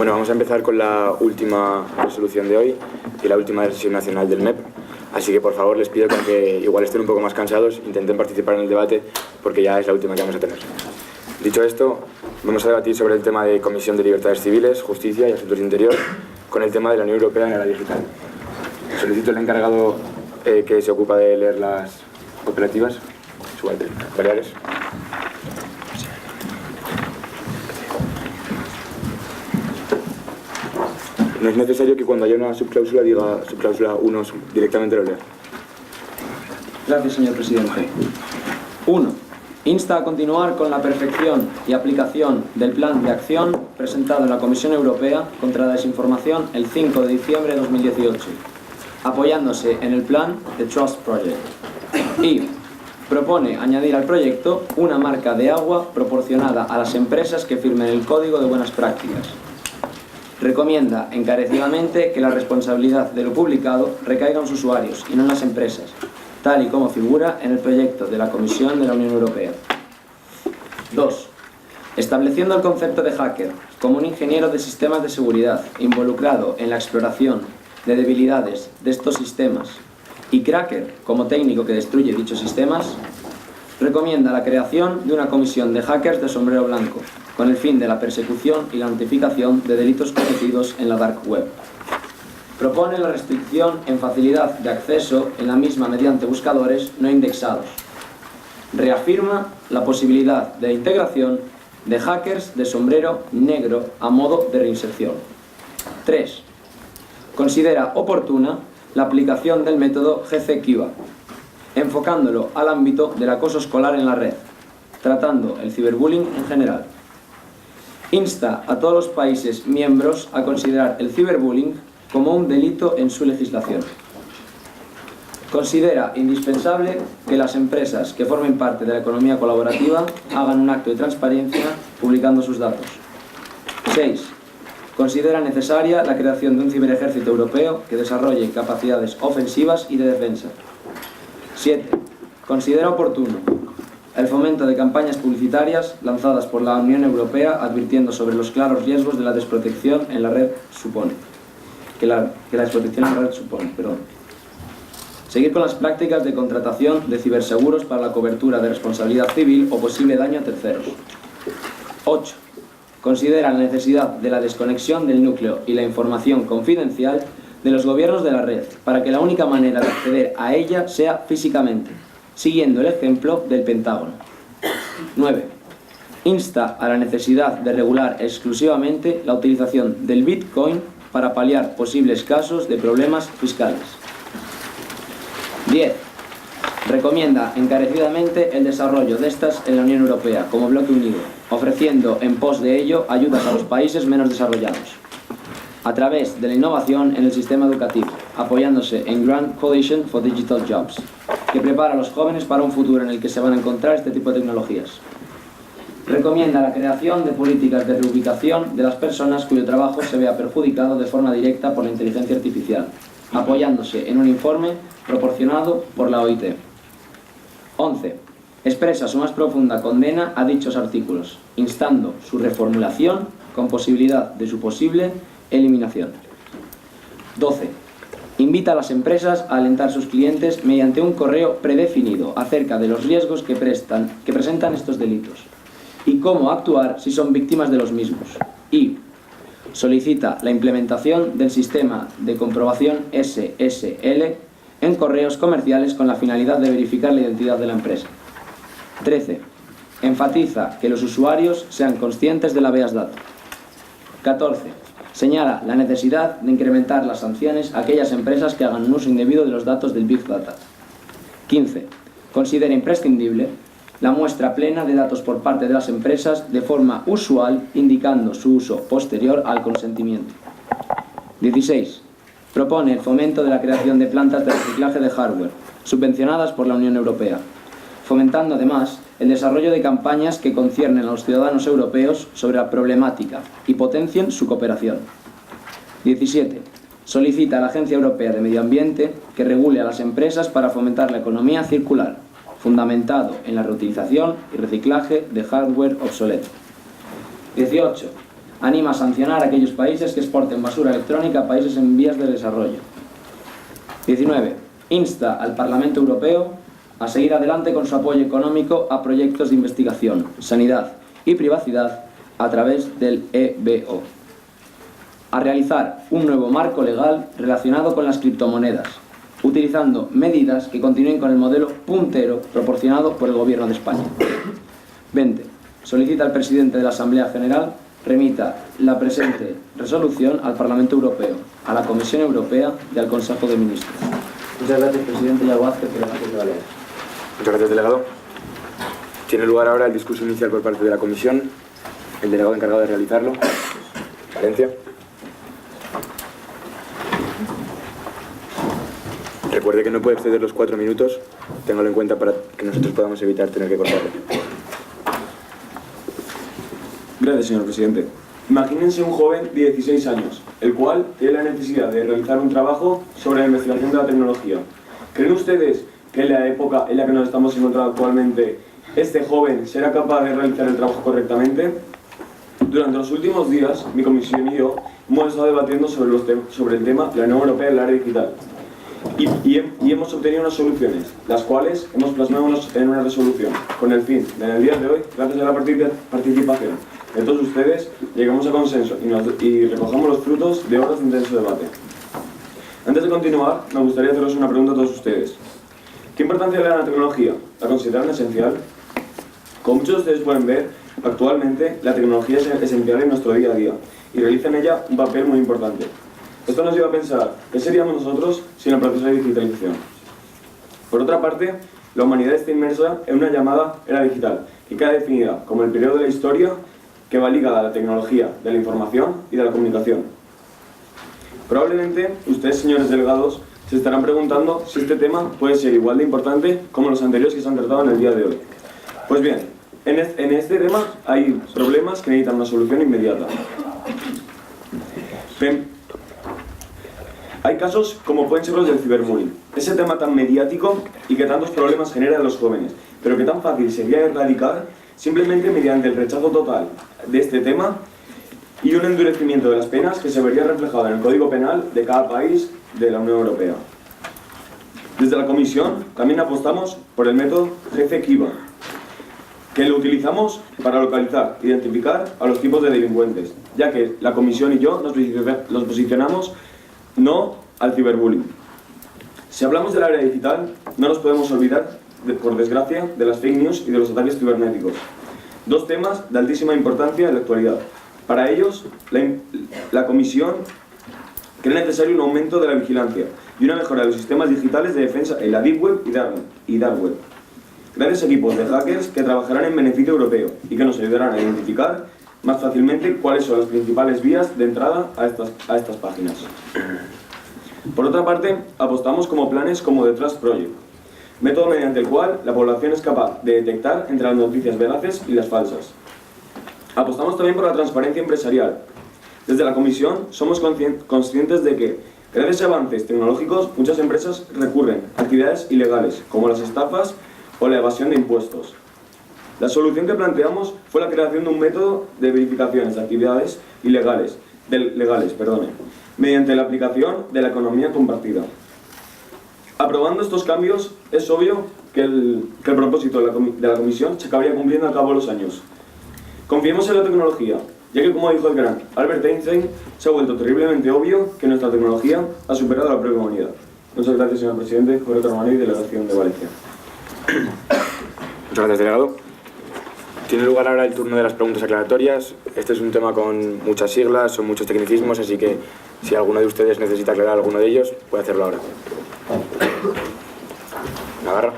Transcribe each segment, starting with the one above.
Bueno, vamos a empezar con la última resolución de hoy y la última decisión nacional del MEP. Así que, por favor, les pido que, aunque igual estén un poco más cansados, intenten participar en el debate porque ya es la última que vamos a tener. Dicho esto, vamos a debatir sobre el tema de Comisión de Libertades Civiles, Justicia y Asuntos de Interior con el tema de la Unión Europea en era digital. Solicito al encargado que se ocupa de leer las cooperativas, Baleares. No es necesario que cuando haya una subcláusula diga subcláusula 1 directamente lo lea. Gracias, señor presidente. 1. Insta a continuar con la perfección y aplicación del plan de acción presentado en la Comisión Europea contra la desinformación el 5 de diciembre de 2018, apoyándose en el plan The Trust Project. Y propone añadir al proyecto una marca de agua proporcionada a las empresas que firmen el Código de Buenas Prácticas. Recomienda encarecidamente que la responsabilidad de lo publicado recaiga en los usuarios y no en las empresas, tal y como figura en el proyecto de la Comisión de la Unión Europea. 2. Estableciendo el concepto de hacker como un ingeniero de sistemas de seguridad involucrado en la exploración de debilidades de estos sistemas y cracker como técnico que destruye dichos sistemas, recomienda la creación de una comisión de hackers de sombrero blanco con el fin de la persecución y la notificación de delitos cometidos en la dark web. Propone la restricción en facilidad de acceso en la misma mediante buscadores no indexados. Reafirma la posibilidad de integración de hackers de sombrero negro a modo de reinserción. 3. Considera oportuna la aplicación del método GC-Kiva, enfocándolo al ámbito del acoso escolar en la red, tratando el ciberbullying en general. Insta a todos los países miembros a considerar el ciberbullying como un delito en su legislación. Considera indispensable que las empresas que formen parte de la economía colaborativa hagan un acto de transparencia publicando sus datos. 6. Considera necesaria la creación de un ciberejército europeo que desarrolle capacidades ofensivas y de defensa. 7. Considera oportuno el fomento de campañas publicitarias lanzadas por la Unión Europea advirtiendo sobre los claros riesgos de la desprotección en la red supone. Seguir con las prácticas de contratación de ciberseguros para la cobertura de responsabilidad civil o posible daño a terceros. 8. Considera la necesidad de la desconexión del núcleo y la información confidencial de los gobiernos de la red para que la única manera de acceder a ella sea físicamente, siguiendo el ejemplo del Pentágono. 9. Insta a la necesidad de regular exclusivamente la utilización del Bitcoin para paliar posibles casos de problemas fiscales. 10. Recomienda encarecidamente el desarrollo de estas en la Unión Europea como bloque unido, ofreciendo en pos de ello ayudas a los países menos desarrollados, a través de la innovación en el sistema educativo, apoyándose en Grand Coalition for Digital Jobs, que prepara a los jóvenes para un futuro en el que se van a encontrar este tipo de tecnologías. Recomienda la creación de políticas de reubicación de las personas cuyo trabajo se vea perjudicado de forma directa por la inteligencia artificial, apoyándose en un informe proporcionado por la OIT. 11. Expresa su más profunda condena a dichos artículos, instando su reformulación con posibilidad de su posible eliminación. 12. Invita a las empresas a alentar a sus clientes mediante un correo predefinido acerca de los riesgos que presentan estos delitos y cómo actuar si son víctimas de los mismos. Y solicita la implementación del sistema de comprobación SSL en correos comerciales con la finalidad de verificar la identidad de la empresa. 13. Enfatiza que los usuarios sean conscientes de la habeas data. 14. Señala la necesidad de incrementar las sanciones a aquellas empresas que hagan un uso indebido de los datos del Big Data. 15. Considera imprescindible la muestra plena de datos por parte de las empresas de forma usual, indicando su uso posterior al consentimiento. 16. Propone el fomento de la creación de plantas de reciclaje de hardware, subvencionadas por la Unión Europea, fomentando además el desarrollo de campañas que conciernen a los ciudadanos europeos sobre la problemática y potencien su cooperación. 17. Solicita a la Agencia Europea de Medio Ambiente que regule a las empresas para fomentar la economía circular, fundamentado en la reutilización y reciclaje de hardware obsoleto. 18. Anima a sancionar a aquellos países que exporten basura electrónica a países en vías de desarrollo. 19. Insta al Parlamento Europeo a seguir adelante con su apoyo económico a proyectos de investigación, sanidad y privacidad a través del EBO. A realizar un nuevo marco legal relacionado con las criptomonedas, utilizando medidas que continúen con el modelo puntero proporcionado por el Gobierno de España. 20. Solicita al presidente de la Asamblea General remita la presente resolución al Parlamento Europeo, a la Comisión Europea y al Consejo de Ministros. Muchas gracias, presidente Iago Vázquez, por la que vale. Muchas gracias, delegado. Tiene lugar ahora el discurso inicial por parte de la comisión. El delegado encargado de realizarlo, Valencia. Recuerde que no puede exceder los 4 minutos. Téngalo en cuenta para que nosotros podamos evitar tener que cortarlo. Gracias, señor presidente. Imagínense un joven de 16 años, el cual tiene la necesidad de realizar un trabajo sobre la investigación de la tecnología. ¿Creen ustedes que en la época en la que nos estamos encontrando actualmente, este joven será capaz de realizar el trabajo correctamente? Durante los últimos días, mi comisión y yo hemos estado debatiendo sobre el tema de la Unión Europea en el área digital. Y hemos obtenido unas soluciones, las cuales hemos plasmado en una resolución, con el fin de, en el día de hoy, gracias a la participación de todos ustedes, llegamos a consenso y recojamos los frutos de horas de intenso debate. Antes de continuar, me gustaría haceros una pregunta a todos ustedes. ¿Qué importancia le da a la tecnología? ¿La consideran esencial? Como muchos de ustedes pueden ver, actualmente la tecnología es esencial en nuestro día a día y realiza en ella un papel muy importante. Esto nos lleva a pensar, ¿qué seríamos nosotros sin el proceso de digitalización? Por otra parte, la humanidad está inmersa en una llamada era digital, que queda definida como el periodo de la historia que va ligada a la tecnología de la información y de la comunicación. Probablemente ustedes, señores delegados, se estarán preguntando si este tema puede ser igual de importante como los anteriores que se han tratado en el día de hoy. Pues bien, en este tema hay problemas que necesitan una solución inmediata. Hay casos como pueden ser los del ciberbullying, ese tema tan mediático y que tantos problemas genera a los jóvenes, pero que tan fácil sería erradicar simplemente mediante el rechazo total de este tema y un endurecimiento de las penas que se vería reflejado en el Código Penal de cada país de la Unión Europea. Desde la Comisión también apostamos por el método GC-Kiva, que lo utilizamos para localizar, identificar a los tipos de delincuentes, ya que la Comisión y yo nos posicionamos no al ciberbullying. Si hablamos del área digital, no nos podemos olvidar, por desgracia, de las fake news y de los ataques cibernéticos. Dos temas de altísima importancia en la actualidad. Para ellos, la Comisión cree necesario un aumento de la vigilancia y una mejora de los sistemas digitales de defensa en la Deep Web y Dark Web. Gracias a equipos de hackers que trabajarán en beneficio europeo y que nos ayudarán a identificar más fácilmente cuáles son las principales vías de entrada a estas páginas. Por otra parte, apostamos como planes como The Trust Project, método mediante el cual la población es capaz de detectar entre las noticias veraces y las falsas. Apostamos también por la transparencia empresarial. Desde la Comisión somos conscientes de que, gracias a avances tecnológicos, muchas empresas recurren a actividades ilegales, como las estafas o la evasión de impuestos. La solución que planteamos fue la creación de un método de verificaciones de actividades legales, mediante la aplicación de la economía compartida. Aprobando estos cambios, es obvio que el propósito de la Comisión se acabaría cumpliendo al cabo de los años. Confiemos en la tecnología, ya que, como dijo el gran Albert Einstein, se ha vuelto terriblemente obvio que nuestra tecnología ha superado a la propia humanidad. Muchas gracias, señor presidente. Jorge Romano y Delegación de Valencia. Muchas gracias, delegado. Tiene lugar ahora el turno de las preguntas aclaratorias. Este es un tema con muchas siglas, son muchos tecnicismos, así que si alguno de ustedes necesita aclarar alguno de ellos, puede hacerlo ahora. Navarra.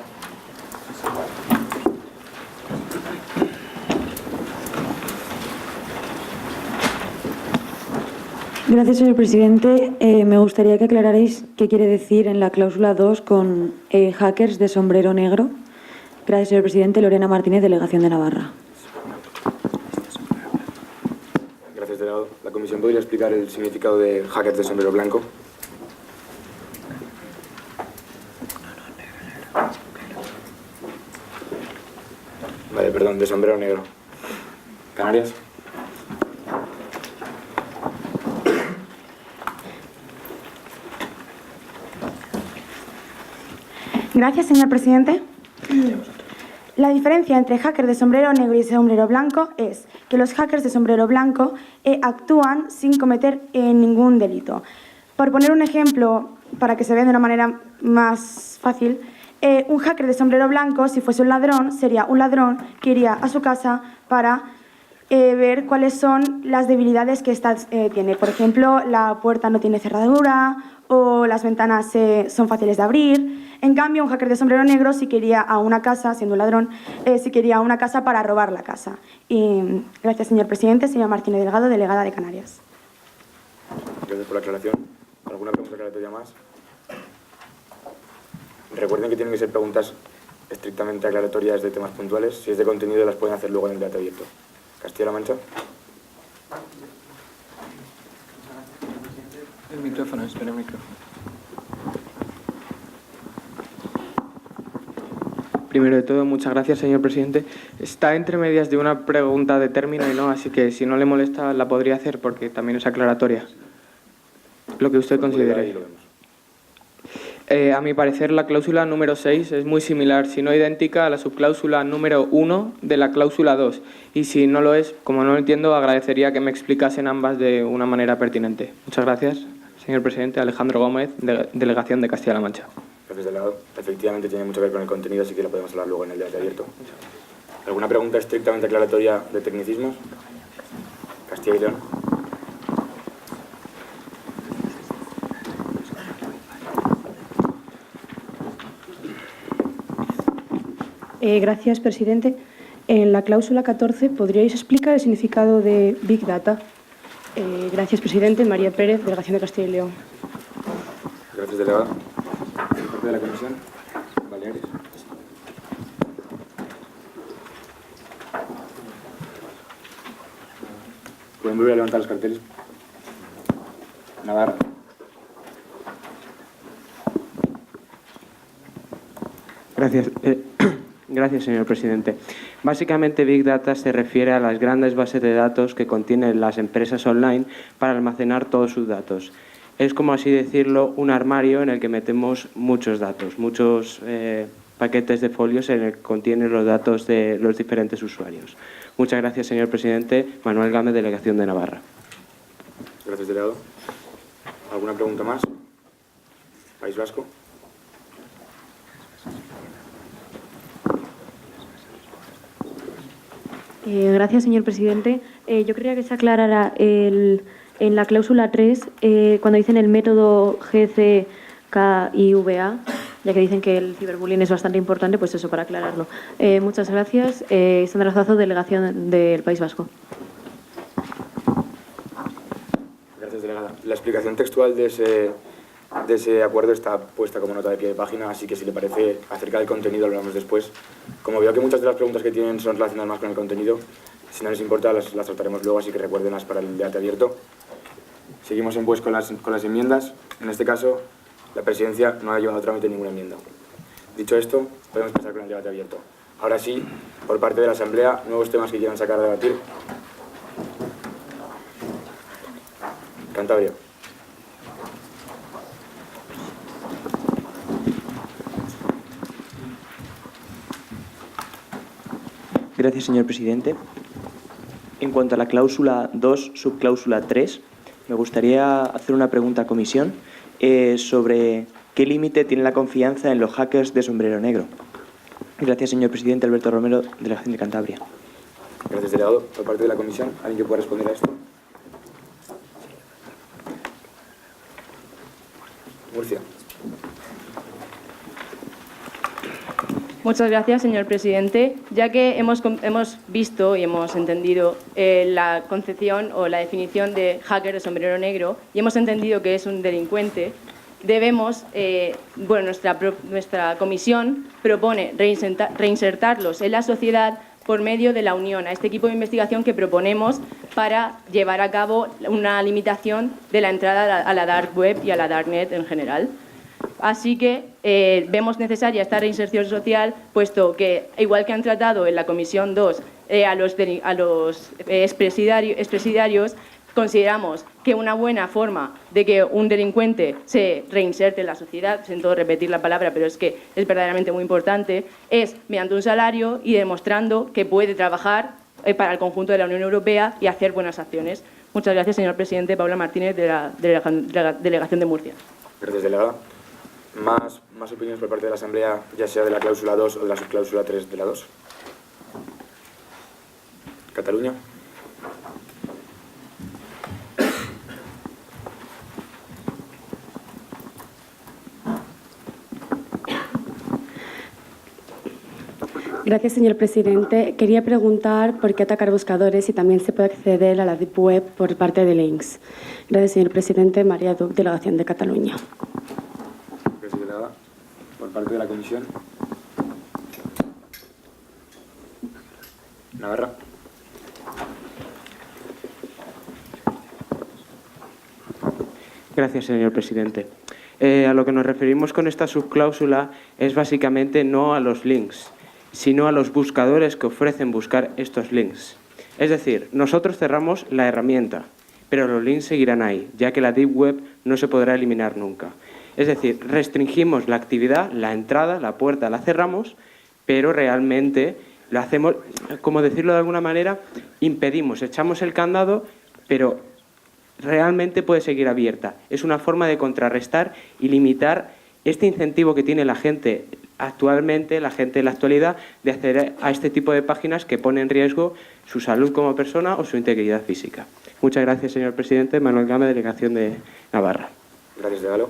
Gracias, señor presidente. Me gustaría que aclararais qué quiere decir en la cláusula 2 con hackers de sombrero negro. Gracias, señor presidente. Lorena Martínez, Delegación de Navarra. Gracias, delegado. ¿La comisión podría explicar el significado de hackers de sombrero blanco? Vale, perdón, de sombrero negro. ¿Canarias? Gracias, señor presidente. La diferencia entre hacker de sombrero negro y sombrero blanco es que los hackers de sombrero blanco actúan sin cometer ningún delito. Por poner un ejemplo, para que se vea de una manera más fácil, un hacker de sombrero blanco, si fuese un ladrón, sería un ladrón que iría a su casa para ver cuáles son las debilidades que ésta tiene. Por ejemplo, la puerta no tiene cerradura o las ventanas son fáciles de abrir. En cambio, un hacker de sombrero negro sí que iría a una casa, siendo un ladrón, sí que iría a una casa para robar la casa. Y gracias, señor presidente. Señora Martínez Delgado, delegada de Canarias. Gracias por la aclaración. ¿Alguna pregunta aclaratoria más? Recuerden que tienen que ser preguntas estrictamente aclaratorias de temas puntuales. Si es de contenido, las pueden hacer luego en el debate abierto. Castilla-La Mancha. El micrófono, espera el micrófono. Primero de todo, muchas gracias, señor presidente. Está entre medias de una pregunta de término y no, así que si no le molesta la podría hacer porque también es aclaratoria. Lo que usted considere. A mi parecer, la cláusula número 6 es muy similar, si no idéntica, a la subcláusula número 1 de la cláusula 2. Y si no lo es, como no lo entiendo, agradecería que me explicasen ambas de una manera pertinente. Muchas gracias, señor presidente. Alejandro Gómez, delegación de Castilla-La Mancha. Gracias, delegado. Efectivamente tiene mucho que ver con el contenido, así que lo podemos hablar luego en el debate abierto. ¿Alguna pregunta estrictamente aclaratoria de tecnicismos? Castilla y León. Gracias, presidente. En la cláusula 14, ¿podríais explicar el significado de Big Data? Gracias, presidente. María Pérez, delegación de Castilla y León. Gracias, delegado. ¿Por parte de la comisión? Baleares. ¿Pueden volver a levantar los carteles? Navarra. Gracias. Gracias, señor presidente. Básicamente, Big Data se refiere a las grandes bases de datos que contienen las empresas online para almacenar todos sus datos. Es, como así decirlo, un armario en el que metemos muchos datos, muchos paquetes de folios en el que contienen los datos de los diferentes usuarios. Muchas gracias, señor presidente. Manuel Gámez, delegación de Navarra. Gracias, delegado. ¿Alguna pregunta más? País Vasco. Gracias, señor presidente. Yo quería que se aclarara en la cláusula 3, cuando dicen el método GCKIVA, ya que dicen que el ciberbullying es bastante importante, pues eso, para aclararlo. Muchas gracias. Sandra Zazo, delegación del País Vasco. Gracias, delegada. La explicación textual de ese acuerdo está puesta como nota de pie de página, así que si le parece, acerca del contenido lo hablamos después. Como veo que muchas de las preguntas que tienen son relacionadas más con el contenido, si no les importa las trataremos luego, así que recuérdenlas para el debate abierto. Seguimos pues con las enmiendas. En este caso, la presidencia no ha llevado a trámite ninguna enmienda. Dicho esto, podemos pasar con el debate abierto. Ahora sí, por parte de la Asamblea, nuevos temas que quieran sacar a debatir. Cantabria. Gracias, señor presidente. En cuanto a la cláusula 2, subcláusula 3, me gustaría hacer una pregunta a comisión sobre qué límite tiene la confianza en los hackers de sombrero negro. Gracias, señor presidente. Alberto Romero, delegación de Cantabria. Gracias, delegado. Por parte de la comisión, ¿alguien que pueda responder a esto? Murcia. Muchas gracias, señor presidente. Ya que hemos visto y hemos entendido la concepción o la definición de hacker de sombrero negro y hemos entendido que es un delincuente, debemos, nuestra comisión propone reinsertarlos en la sociedad por medio de la unión a este equipo de investigación que proponemos para llevar a cabo una limitación de la entrada a la dark web y a la darknet en general. Así que vemos necesaria esta reinserción social, puesto que, igual que han tratado en la Comisión 2 a los expresidiarios, consideramos que una buena forma de que un delincuente se reinserte en la sociedad, siento repetir la palabra, pero es que es verdaderamente muy importante, es mediante un salario y demostrando que puede trabajar para el conjunto de la Unión Europea y hacer buenas acciones. Muchas gracias, señor presidente. Paula Martínez, de la Delegación de Murcia. Gracias, delegada. ¿Más opiniones por parte de la Asamblea, ya sea de la cláusula 2 o de la subcláusula 3 de la 2? Cataluña. Gracias, señor presidente. Quería preguntar por qué atacar buscadores y también se puede acceder a la Deep Web por parte de links. Gracias, señor presidente. María Duc, Delegación de Cataluña. Gracias, delegada. Por parte de la Comisión. Navarra. Gracias, señor presidente. A lo que nos referimos con esta subcláusula es básicamente no a los links, sino a los buscadores que ofrecen buscar estos links. Es decir, nosotros cerramos la herramienta, pero los links seguirán ahí, ya que la Deep Web no se podrá eliminar nunca. Es decir, restringimos la actividad, la entrada, la puerta la cerramos, pero realmente lo hacemos, como decirlo de alguna manera, impedimos, echamos el candado, pero realmente puede seguir abierta. Es una forma de contrarrestar y limitar este incentivo que tiene la gente actualmente, la gente de la actualidad, de acceder a este tipo de páginas que pone en riesgo su salud como persona o su integridad física. Muchas gracias, señor presidente. Manuel Gámez, Delegación de Navarra. Gracias, delegado.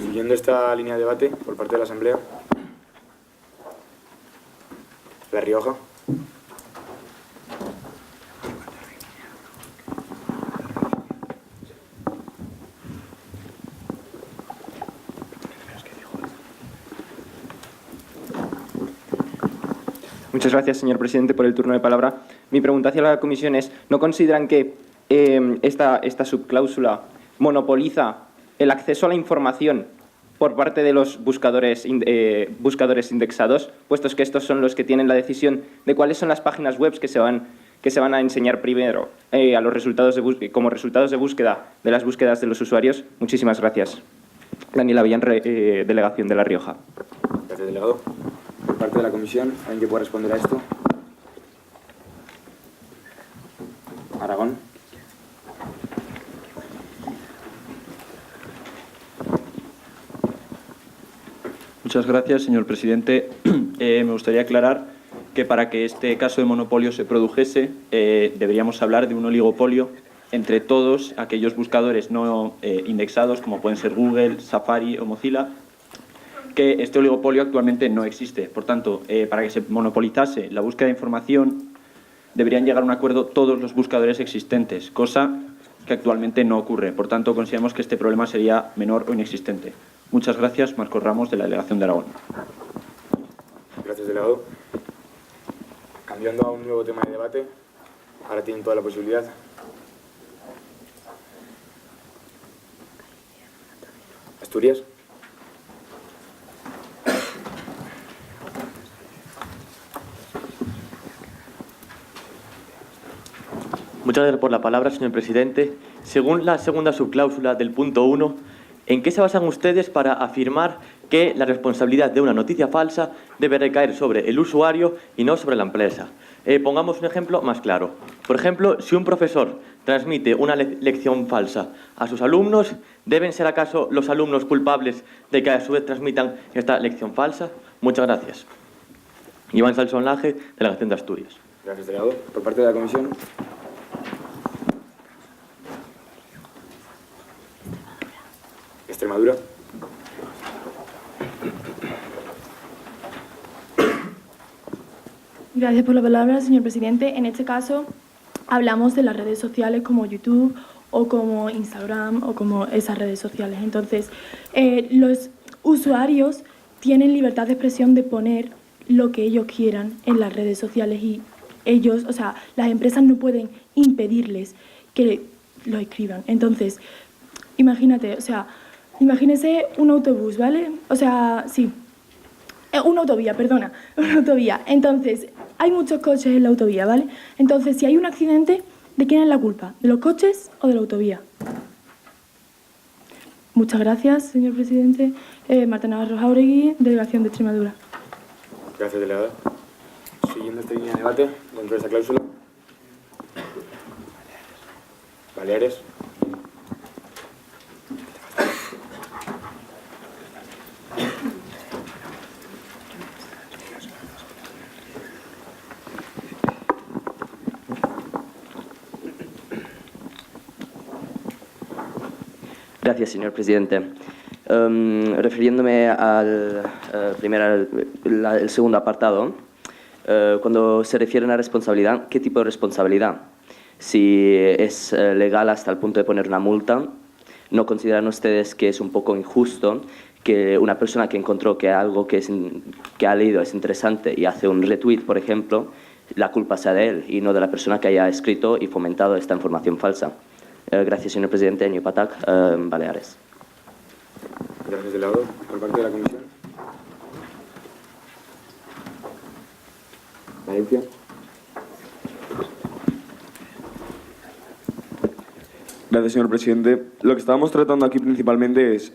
Siguiendo esta línea de debate por parte de la Asamblea. La Rioja. Muchas gracias, señor presidente, por el turno de palabra. Mi pregunta hacia la comisión es, ¿no consideran que esta subcláusula monopoliza el acceso a la información por parte de los buscadores indexados, puestos que estos son los que tienen la decisión de cuáles son las páginas web que se van a enseñar primero a los resultados como resultados de búsqueda de las búsquedas de los usuarios? Muchísimas gracias. Daniel Avellán, Delegación de La Rioja. Gracias, delegado. Por parte de la comisión, ¿alguien que pueda responder a esto? Aragón. Muchas gracias, señor presidente. Me gustaría aclarar que para que este caso de monopolio se produjese, deberíamos hablar de un oligopolio entre todos aquellos buscadores no indexados, como pueden ser Google, Safari o Mozilla, que este oligopolio actualmente no existe. Por tanto, para que se monopolizase la búsqueda de información, deberían llegar a un acuerdo todos los buscadores existentes, cosa que actualmente no ocurre. Por tanto, consideramos que este problema sería menor o inexistente. Muchas gracias, Marcos Ramos, de la Delegación de Aragón. Gracias, delegado. Cambiando a un nuevo tema de debate, ahora tienen toda la posibilidad. Asturias. Muchas gracias por la palabra, señor presidente. Según la segunda subcláusula del punto 1, ¿en qué se basan ustedes para afirmar que la responsabilidad de una noticia falsa debe recaer sobre el usuario y no sobre la empresa? Pongamos un ejemplo más claro. Por ejemplo, si un profesor transmite una lección falsa a sus alumnos, ¿deben ser acaso los alumnos culpables de que a su vez transmitan esta lección falsa? Muchas gracias. Iván Salsón Laje, Delegación de Asturias. Gracias, delegado. Por parte de la comisión. Extremadura. Gracias por la palabra, señor presidente. En este caso, hablamos de las redes sociales como YouTube o como Instagram o como esas redes sociales. Entonces, los usuarios tienen libertad de expresión de poner lo que ellos quieran en las redes sociales y ellos, o sea, las empresas no pueden impedirles que lo escriban. Entonces, imagínate, o sea, imagínese un autobús, ¿vale? O sea, sí, una autovía, perdona, una autovía. Entonces, hay muchos coches en la autovía, ¿vale? Entonces, si hay un accidente, ¿De quién es la culpa? ¿De los coches o de la autovía? Muchas gracias, señor presidente. Marta Navarro Jáuregui, Delegación de Extremadura. Gracias, delegado. Siguiendo esta línea de debate, dentro de esta cláusula. Baleares. Gracias, señor presidente. Refiriéndome al el segundo apartado, cuando se refiere a la responsabilidad, ¿qué tipo de responsabilidad? Si es legal hasta el punto de poner una multa, ¿no consideran ustedes que es un poco injusto que una persona que encontró que algo que ha leído es interesante y hace un retweet, por ejemplo, la culpa sea de él y no de la persona que haya escrito y fomentado esta información falsa? Gracias, señor presidente. Año Patac, Baleares. Gracias, delegado. Por parte de la comisión. Valencia. Gracias, señor presidente. Lo que estábamos tratando aquí principalmente es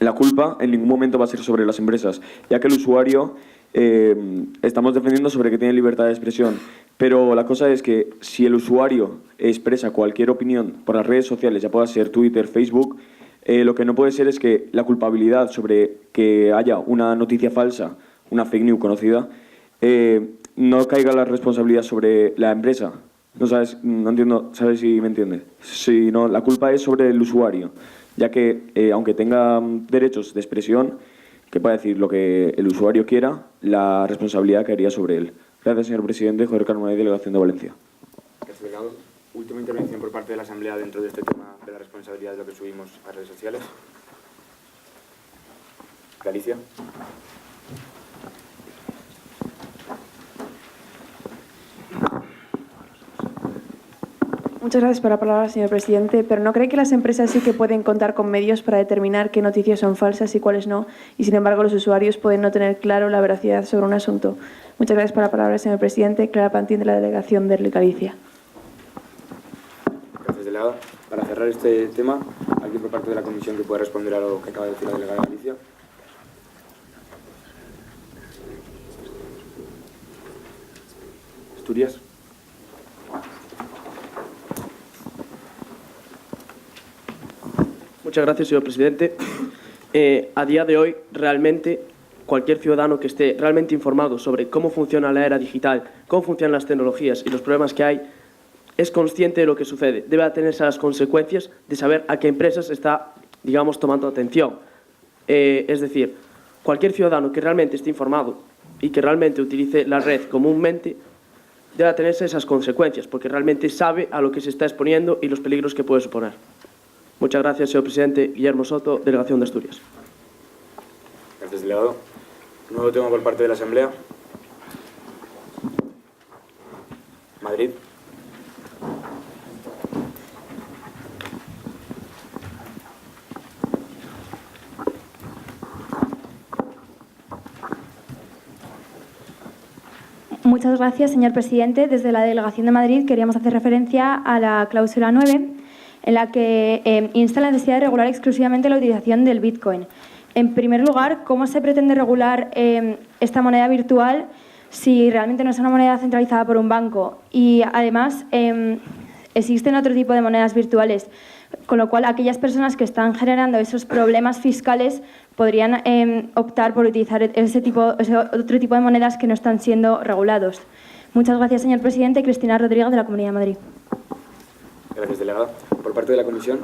la culpa en ningún momento va a ser sobre las empresas, ya que el usuario estamos defendiendo sobre que tiene libertad de expresión. Pero la cosa es que si el usuario expresa cualquier opinión por las redes sociales, ya pueda ser Twitter, Facebook, lo que no puede ser es que la culpabilidad sobre que haya una noticia falsa, una fake news conocida, no caiga la responsabilidad sobre la empresa. No entiendo, ¿sabes si me entiende? Si no, la culpa es sobre el usuario, ya que aunque tenga derechos de expresión, que pueda decir lo que el usuario quiera, la responsabilidad caería sobre él. Gracias, señor presidente. Jorge Carmonay, Delegación de Valencia. Gracias, delegado. Última intervención por parte de la Asamblea dentro de este tema de la responsabilidad de lo que subimos a redes sociales. Galicia. Muchas gracias por la palabra, señor presidente. Pero ¿no cree que las empresas sí que pueden contar con medios para determinar qué noticias son falsas y cuáles no? Y sin embargo los usuarios pueden no tener claro la veracidad sobre un asunto. Muchas gracias por la palabra, señor presidente. Clara Pantín, de la Delegación de Galicia. Gracias, delegado. Para cerrar este tema, ¿alguien por parte de la comisión que pueda responder a lo que acaba de decir la delegada de Galicia? Asturias. Muchas gracias, señor presidente. A día de hoy, realmente, cualquier ciudadano que esté realmente informado sobre cómo funciona la era digital, cómo funcionan las tecnologías y los problemas que hay, es consciente de lo que sucede. Debe atenerse a las consecuencias de saber a qué empresas está, digamos, tomando atención. Es decir, cualquier ciudadano que realmente esté informado y que realmente utilice la red comúnmente, debe atenerse a esas consecuencias, porque realmente sabe a lo que se está exponiendo y los peligros que puede suponer. Muchas gracias, señor presidente. Guillermo Soto, Delegación de Asturias. Gracias, delegado. Nuevo tema por parte de la Asamblea. Madrid. Muchas gracias, señor presidente. Desde la Delegación de Madrid queríamos hacer referencia a la cláusula 9, en la que insta la necesidad de regular exclusivamente la utilización del Bitcoin. En primer lugar, ¿cómo se pretende regular esta moneda virtual si realmente no es una moneda centralizada por un banco? Y además, existen otro tipo de monedas virtuales, con lo cual aquellas personas que están generando esos problemas fiscales podrían optar por utilizar ese otro tipo de monedas que no están siendo regulados. Muchas gracias, señor presidente. Cristina Rodríguez, de la Comunidad de Madrid. Gracias, delegada. Por parte de la comisión.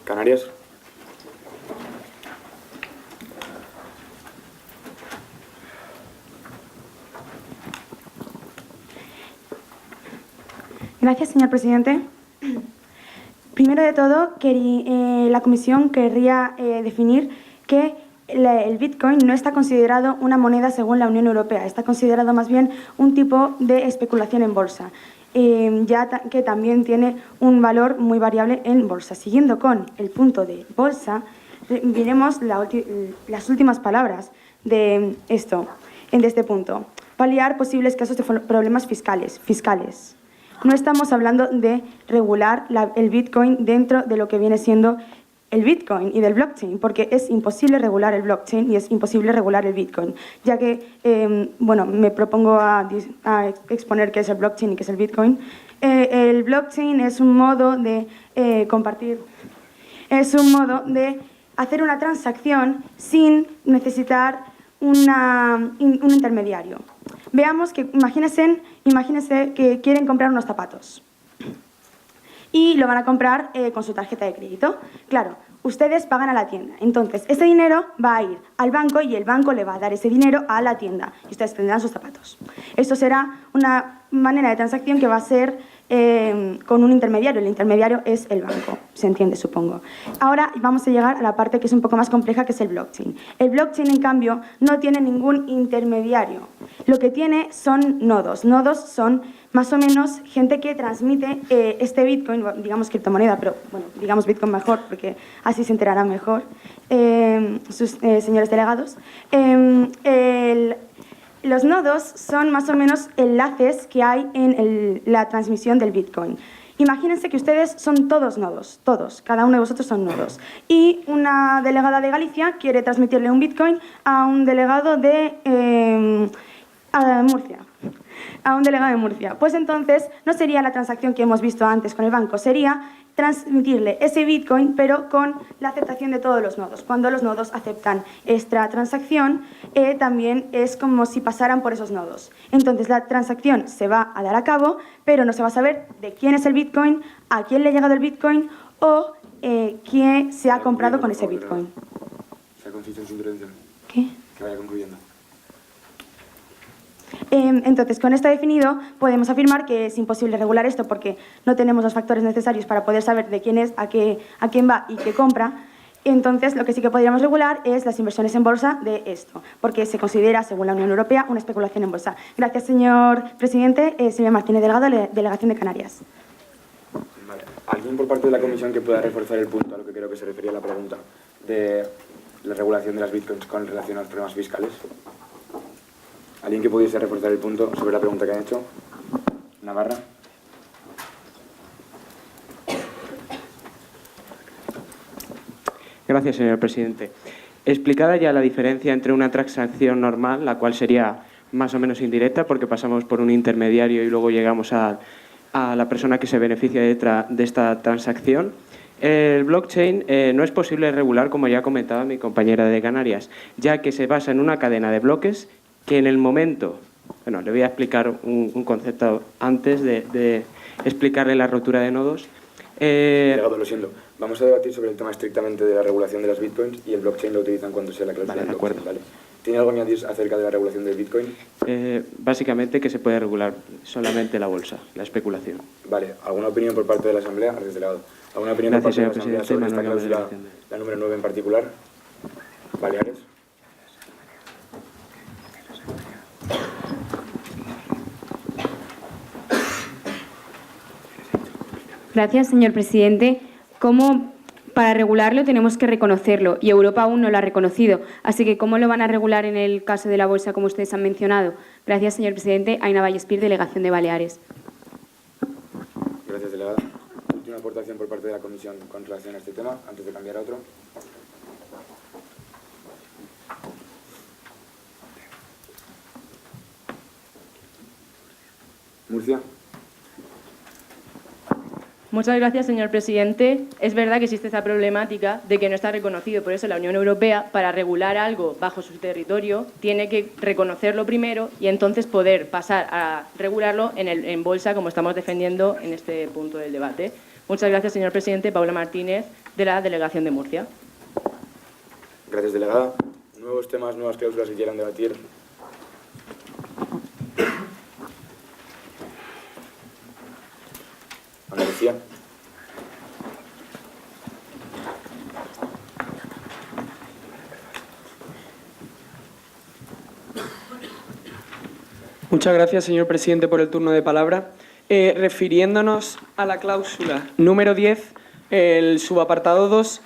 Canarias. Gracias, señor presidente. Primero de todo, la comisión querría definir que el Bitcoin no está considerado una moneda según la Unión Europea, está considerado más bien un tipo de especulación en bolsa, ya que también tiene un valor muy variable en bolsa. Siguiendo con el punto de bolsa, miremos las últimas palabras de este punto. Paliar posibles casos de problemas fiscales. No estamos hablando de regular el Bitcoin dentro de lo que viene siendo el Bitcoin y del blockchain, porque es imposible regular el blockchain y es imposible regular el Bitcoin, ya que, me propongo a exponer qué es el blockchain y qué es el Bitcoin. El blockchain es un modo de compartir, es un modo de hacer una transacción sin necesitar un intermediario. Veamos que, imagínense que quieren comprar unos zapatos y lo van a comprar con su tarjeta de crédito. Claro, ustedes pagan a la tienda. Entonces, ese dinero va a ir al banco y el banco le va a dar ese dinero a la tienda y ustedes tendrán sus zapatos. Esto será una manera de transacción que va a ser con un intermediario. El intermediario es el banco, se entiende, supongo. Ahora vamos a llegar a la parte que es un poco más compleja, que es el blockchain. El blockchain, en cambio, no tiene ningún intermediario. Lo que tiene son nodos. Nodos son más o menos gente que transmite este Bitcoin, digamos criptomoneda, pero bueno, digamos Bitcoin mejor, porque así se enterarán mejor sus señores delegados. Los nodos son más o menos enlaces que hay en la transmisión del Bitcoin. Imagínense que ustedes son todos nodos, todos, cada uno de vosotros son nodos. Y una delegada de Galicia quiere transmitirle un Bitcoin a un delegado de Murcia. A un delegado de Murcia. Pues entonces no sería la transacción que hemos visto antes con el banco, sería transmitirle ese Bitcoin, pero con la aceptación de todos los nodos. Cuando los nodos aceptan esta transacción, también es como si pasaran por esos nodos. Entonces la transacción se va a dar a cabo, pero no se va a saber de quién es el Bitcoin, a quién le ha llegado el Bitcoin o quién se ha comprado con ese Bitcoin. Se ha conciso en su intervención. ¿Qué? Que vaya concluyendo. Entonces, con esto definido, podemos afirmar que es imposible regular esto porque no tenemos los factores necesarios para poder saber de quién es, a quién va y qué compra. Entonces, lo que sí que podríamos regular es las inversiones en bolsa de esto, porque se considera, según la Unión Europea, una especulación en bolsa. Gracias, señor presidente. Señor Martínez Delgado, Delegación de Canarias. Vale. ¿Alguien por parte de la comisión que pueda reforzar el punto a lo que creo que se refería la pregunta de la regulación de las bitcoins con relación a los problemas fiscales? ¿Alguien que pudiese reforzar el punto sobre la pregunta que han hecho? Navarra. Gracias, señor presidente. Explicada ya la diferencia entre una transacción normal, la cual sería más o menos indirecta porque pasamos por un intermediario y luego llegamos a la persona que se beneficia de esta transacción, el blockchain no es posible regular, como ya comentaba mi compañera de Canarias, ya que se basa en una cadena de bloques que en el momento, bueno, le voy a explicar un concepto antes de explicarle la rotura de nodos. Delegado, lo siento. Vamos a debatir sobre el tema estrictamente de la regulación de las bitcoins y el blockchain lo utilizan cuando sea la cláusula del blockchain, ¿vale? ¿Tiene algo que añadir acerca de la regulación del bitcoin? Básicamente que se puede regular solamente la bolsa, la especulación. Vale. ¿Alguna opinión por parte de la Asamblea? Gracias, delegado. ¿Alguna opinión por parte de la Asamblea sobre esta cláusula, la número 9 en particular? Baleares. Gracias, señor presidente. ¿Cómo para regularlo tenemos que reconocerlo? Y Europa aún no lo ha reconocido. Así que, ¿cómo lo van a regular en el caso de la bolsa, como ustedes han mencionado? Gracias, señor presidente. Aina Vallespir, Delegación de Baleares. Gracias, delegada. Última aportación por parte de la Comisión con relación a este tema, antes de cambiar a otro. Murcia. Muchas gracias, señor presidente. Es verdad que existe esa problemática de que no está reconocido. Por eso la Unión Europea, para regular algo bajo su territorio, tiene que reconocerlo primero y entonces poder pasar a regularlo en bolsa, como estamos defendiendo en este punto del debate. Muchas gracias, señor presidente. Paula Martínez, de la Delegación de Murcia. Gracias, delegada. Nuevos temas, nuevas cláusulas que quieran debatir. Andalucía. Muchas gracias, señor presidente, por el turno de palabra. Refiriéndonos a la cláusula número 10, el subapartado 2,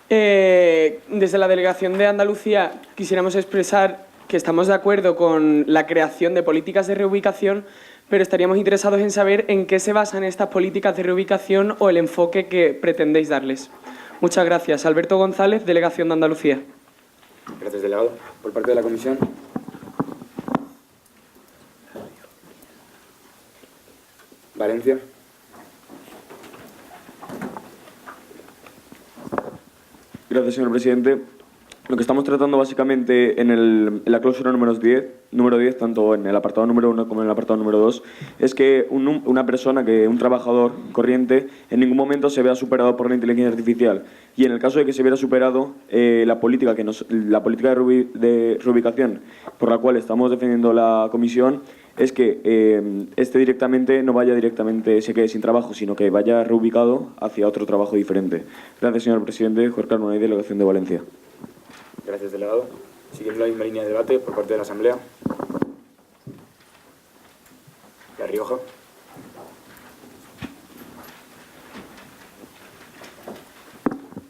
Desde la Delegación de Andalucía quisiéramos expresar que estamos de acuerdo con la creación de políticas de reubicación, pero estaríamos interesados en saber en qué se basan estas políticas de reubicación o el enfoque que pretendéis darles. Muchas gracias. Alberto González, Delegación de Andalucía. Gracias, delegado. Por parte de la comisión. Valencia. Gracias, señor presidente. Lo que estamos tratando básicamente en la cláusula número 10, tanto en el apartado número 1 como en el apartado número 2, es que una persona, un trabajador corriente, en ningún momento se vea superado por la inteligencia artificial. Y en el caso de que se viera superado, la política de reubicación por la cual estamos defendiendo la comisión es que directamente no vaya directamente, se quede sin trabajo, sino que vaya reubicado hacia otro trabajo diferente. Gracias, señor presidente. Jorge Carmonay, Delegación de Valencia. Gracias, delegado. Siguiendo la misma línea de debate por parte de la Asamblea. La Rioja.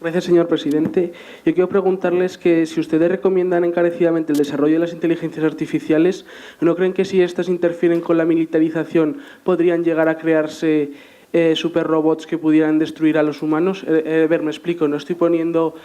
Gracias, señor presidente. Yo quiero preguntarles que si ustedes recomiendan encarecidamente el desarrollo de las inteligencias artificiales, ¿no creen que si estas interfieren con la militarización podrían llegar a crearse superrobots que pudieran destruir a los humanos? Me explico, no estoy poniendo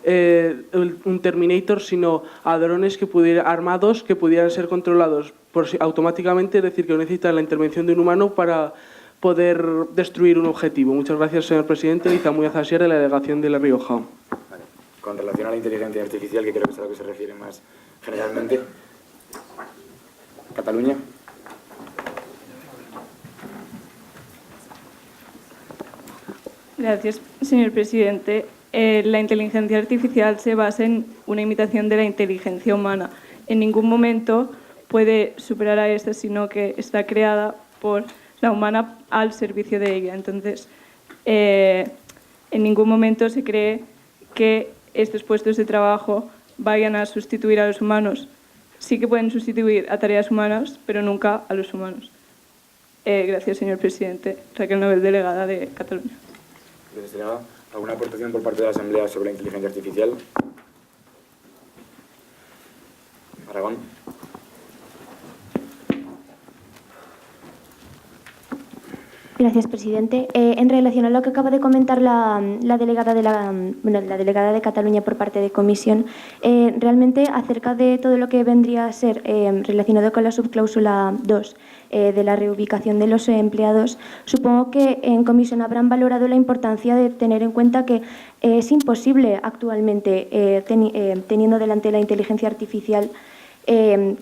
un Terminator, sino a drones armados que pudieran ser controlados automáticamente, es decir, que no necesitan la intervención de un humano para poder destruir un objetivo. Muchas gracias, señor presidente. Lizamuy Azasier, de la Delegación de La Rioja. Vale. Con relación a la inteligencia artificial, que creo que es a lo que se refiere más generalmente. Cataluña. Gracias, señor presidente. La inteligencia artificial se basa en una imitación de la inteligencia humana. En ningún momento puede superar a esta, sino que está creada por la humana al servicio de ella. Entonces, en ningún momento se cree que estos puestos de trabajo vayan a sustituir a los humanos. Sí que pueden sustituir a tareas humanas, pero nunca a los humanos. Gracias, señor presidente. Raquel Novel, delegada de Cataluña. Gracias, delegada. ¿Alguna aportación por parte de la Asamblea sobre la inteligencia artificial? Aragón. Gracias, presidente. En relación a lo que acaba de comentar la delegada de Cataluña por parte de comisión, realmente acerca de todo lo que vendría a ser relacionado con la subcláusula 2 de la reubicación de los empleados, supongo que en comisión habrán valorado la importancia de tener en cuenta que es imposible actualmente, teniendo delante la inteligencia artificial,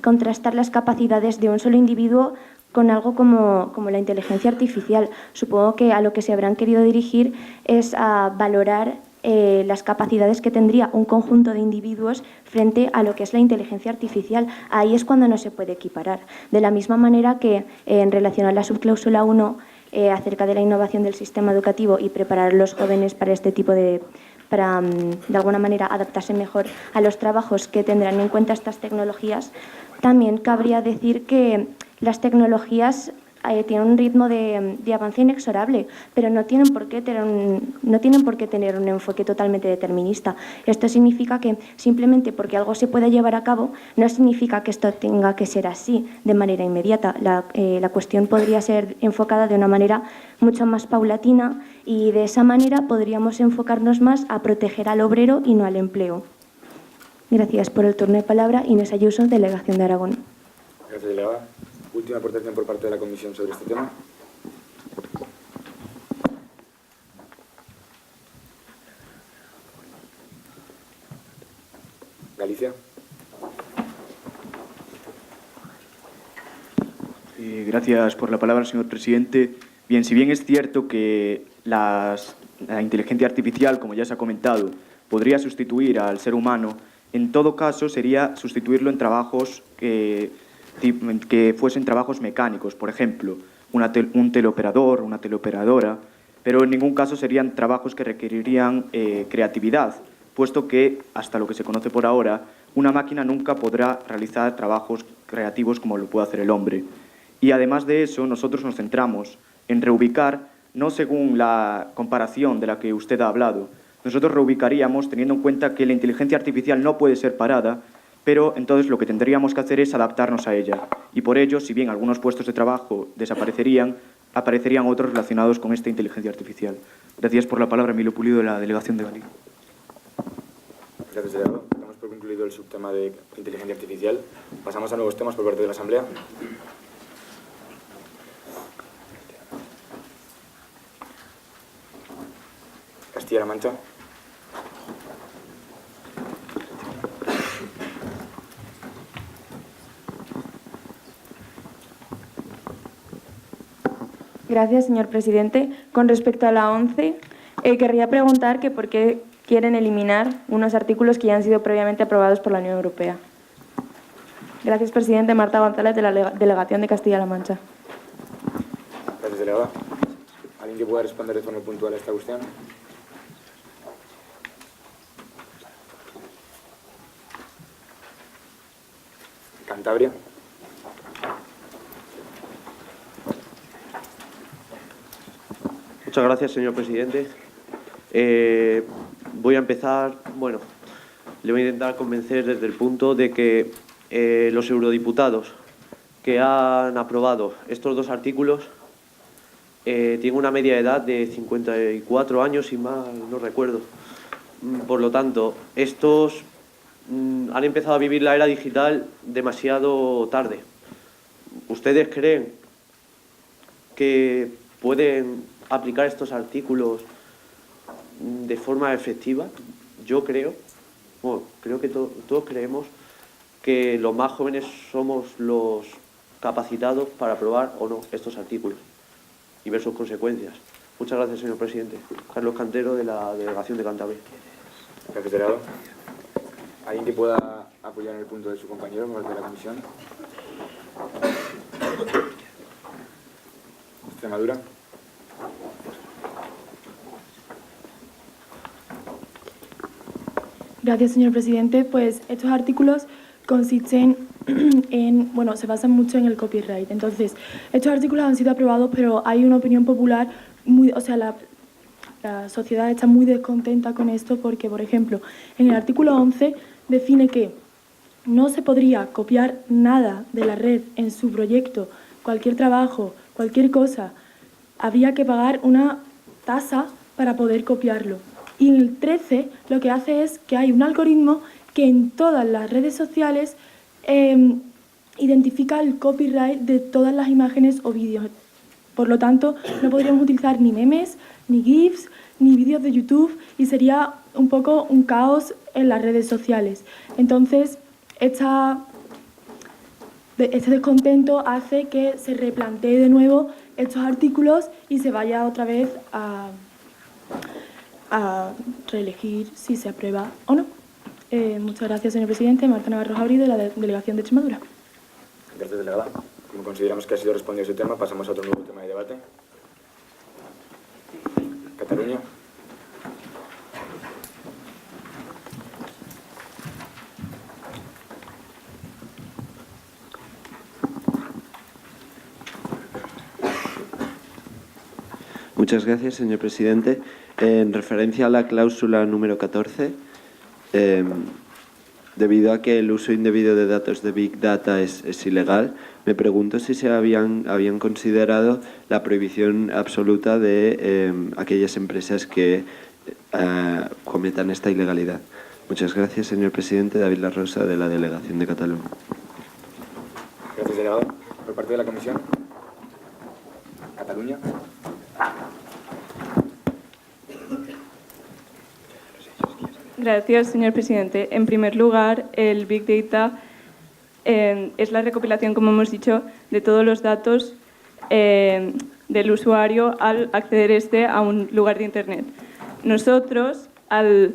contrastar las capacidades de un solo individuo con algo como la inteligencia artificial. Supongo que a lo que se habrán querido dirigir es a valorar las capacidades que tendría un conjunto de individuos frente a lo que es la inteligencia artificial. Ahí es cuando no se puede equiparar. De la misma manera que en relación a la subcláusula 1, acerca de la innovación del sistema educativo y preparar a los jóvenes para este tipo para de alguna manera adaptarse mejor a los trabajos que tendrán en cuenta estas tecnologías, también cabría decir que las tecnologías tienen un ritmo de avance inexorable, pero no tienen por qué tener un enfoque totalmente determinista. Esto significa que simplemente porque algo se pueda llevar a cabo, no significa que esto tenga que ser así de manera inmediata. La cuestión podría ser enfocada de una manera mucho más paulatina y de esa manera podríamos enfocarnos más a proteger al obrero y no al empleo. Gracias por el turno de palabra. Inés Ayuso, Delegación de Aragón. Gracias, delegada. Última aportación por parte de la comisión sobre este tema. Galicia. Gracias por la palabra, señor presidente. Bien, si bien es cierto que la inteligencia artificial, como ya se ha comentado, podría sustituir al ser humano, en todo caso sería sustituirlo en trabajos que fuesen trabajos mecánicos, por ejemplo, un teleoperador, una teleoperadora, pero en ningún caso serían trabajos que requerirían creatividad, puesto que, hasta lo que se conoce por ahora, una máquina nunca podrá realizar trabajos creativos como lo puede hacer el hombre. Y además de eso, nosotros nos centramos en reubicar, no según la comparación de la que usted ha hablado, nosotros reubicaríamos teniendo en cuenta que la inteligencia artificial no puede ser parada, pero entonces lo que tendríamos que hacer es adaptarnos a ella. Y por ello, si bien algunos puestos de trabajo desaparecerían, aparecerían otros relacionados con esta inteligencia artificial. Gracias por la palabra, Emilio Pulido, de la Delegación de Galicia. Gracias, delegado. Damos por concluido el subtema de inteligencia artificial. Pasamos a nuevos temas por parte de la Asamblea. Castilla-La Mancha. Gracias, señor presidente. Con respecto a la 11, querría preguntar que por qué quieren eliminar unos artículos que ya han sido previamente aprobados por la Unión Europea. Gracias, presidente. Marta González, de la Delegación de Castilla-La Mancha. Gracias, delegada. ¿Alguien que pueda responder de forma puntual a esta cuestión? Cantabria. Muchas gracias, señor presidente. Voy a empezar, le voy a intentar convencer desde el punto de que los eurodiputados que han aprobado estos dos artículos tienen una media de edad de 54 años, si mal no recuerdo. Por lo tanto, estos han empezado a vivir la era digital demasiado tarde. ¿Ustedes creen que pueden aplicar estos artículos de forma efectiva? Yo creo, creo que todos creemos que los más jóvenes somos los capacitados para aprobar o no estos artículos y ver sus consecuencias. Muchas gracias, señor presidente. Carlos Cantero, de la Delegación de Cantabria. Gracias, delegado. ¿Alguien que pueda apoyar en el punto de su compañero, por parte de la comisión? Extremadura. Gracias, señor presidente. Pues estos artículos consisten en, se basan mucho en el copyright. Entonces, estos artículos han sido aprobados, pero hay una opinión popular la sociedad está muy descontenta con esto porque, por ejemplo, en el artículo 11 define que no se podría copiar nada de la red en su proyecto, cualquier trabajo, cualquier cosa. Habría que pagar una tasa para poder copiarlo. Y en el 13 lo que hace es que hay un algoritmo que en todas las redes sociales identifica el copyright de todas las imágenes o vídeos. Por lo tanto, no podríamos utilizar ni memes, ni GIFs, ni vídeos de YouTube y sería un poco un caos en las redes sociales. Entonces, este descontento hace que se replantee de nuevo estos artículos y se vaya otra vez a reelegir si se aprueba o no. Muchas gracias, señor presidente. Marta Navarro Jauregui, de la Delegación de Extremadura. Gracias, delegada. Como consideramos que ha sido respondido ese tema, pasamos a otro nuevo tema de debate. Cataluña. Muchas gracias, señor presidente. En referencia a la cláusula número 14, debido a que el uso indebido de datos de Big Data es ilegal, me pregunto si se habían considerado la prohibición absoluta de aquellas empresas que cometan esta ilegalidad. Muchas gracias, señor presidente. David La Rosa, de la Delegación de Cataluña. Gracias, delegado. Por parte de la comisión. Cataluña. Gracias, señor presidente. En primer lugar, el Big Data es la recopilación, como hemos dicho, de todos los datos del usuario al acceder a un lugar de Internet. Nosotros, al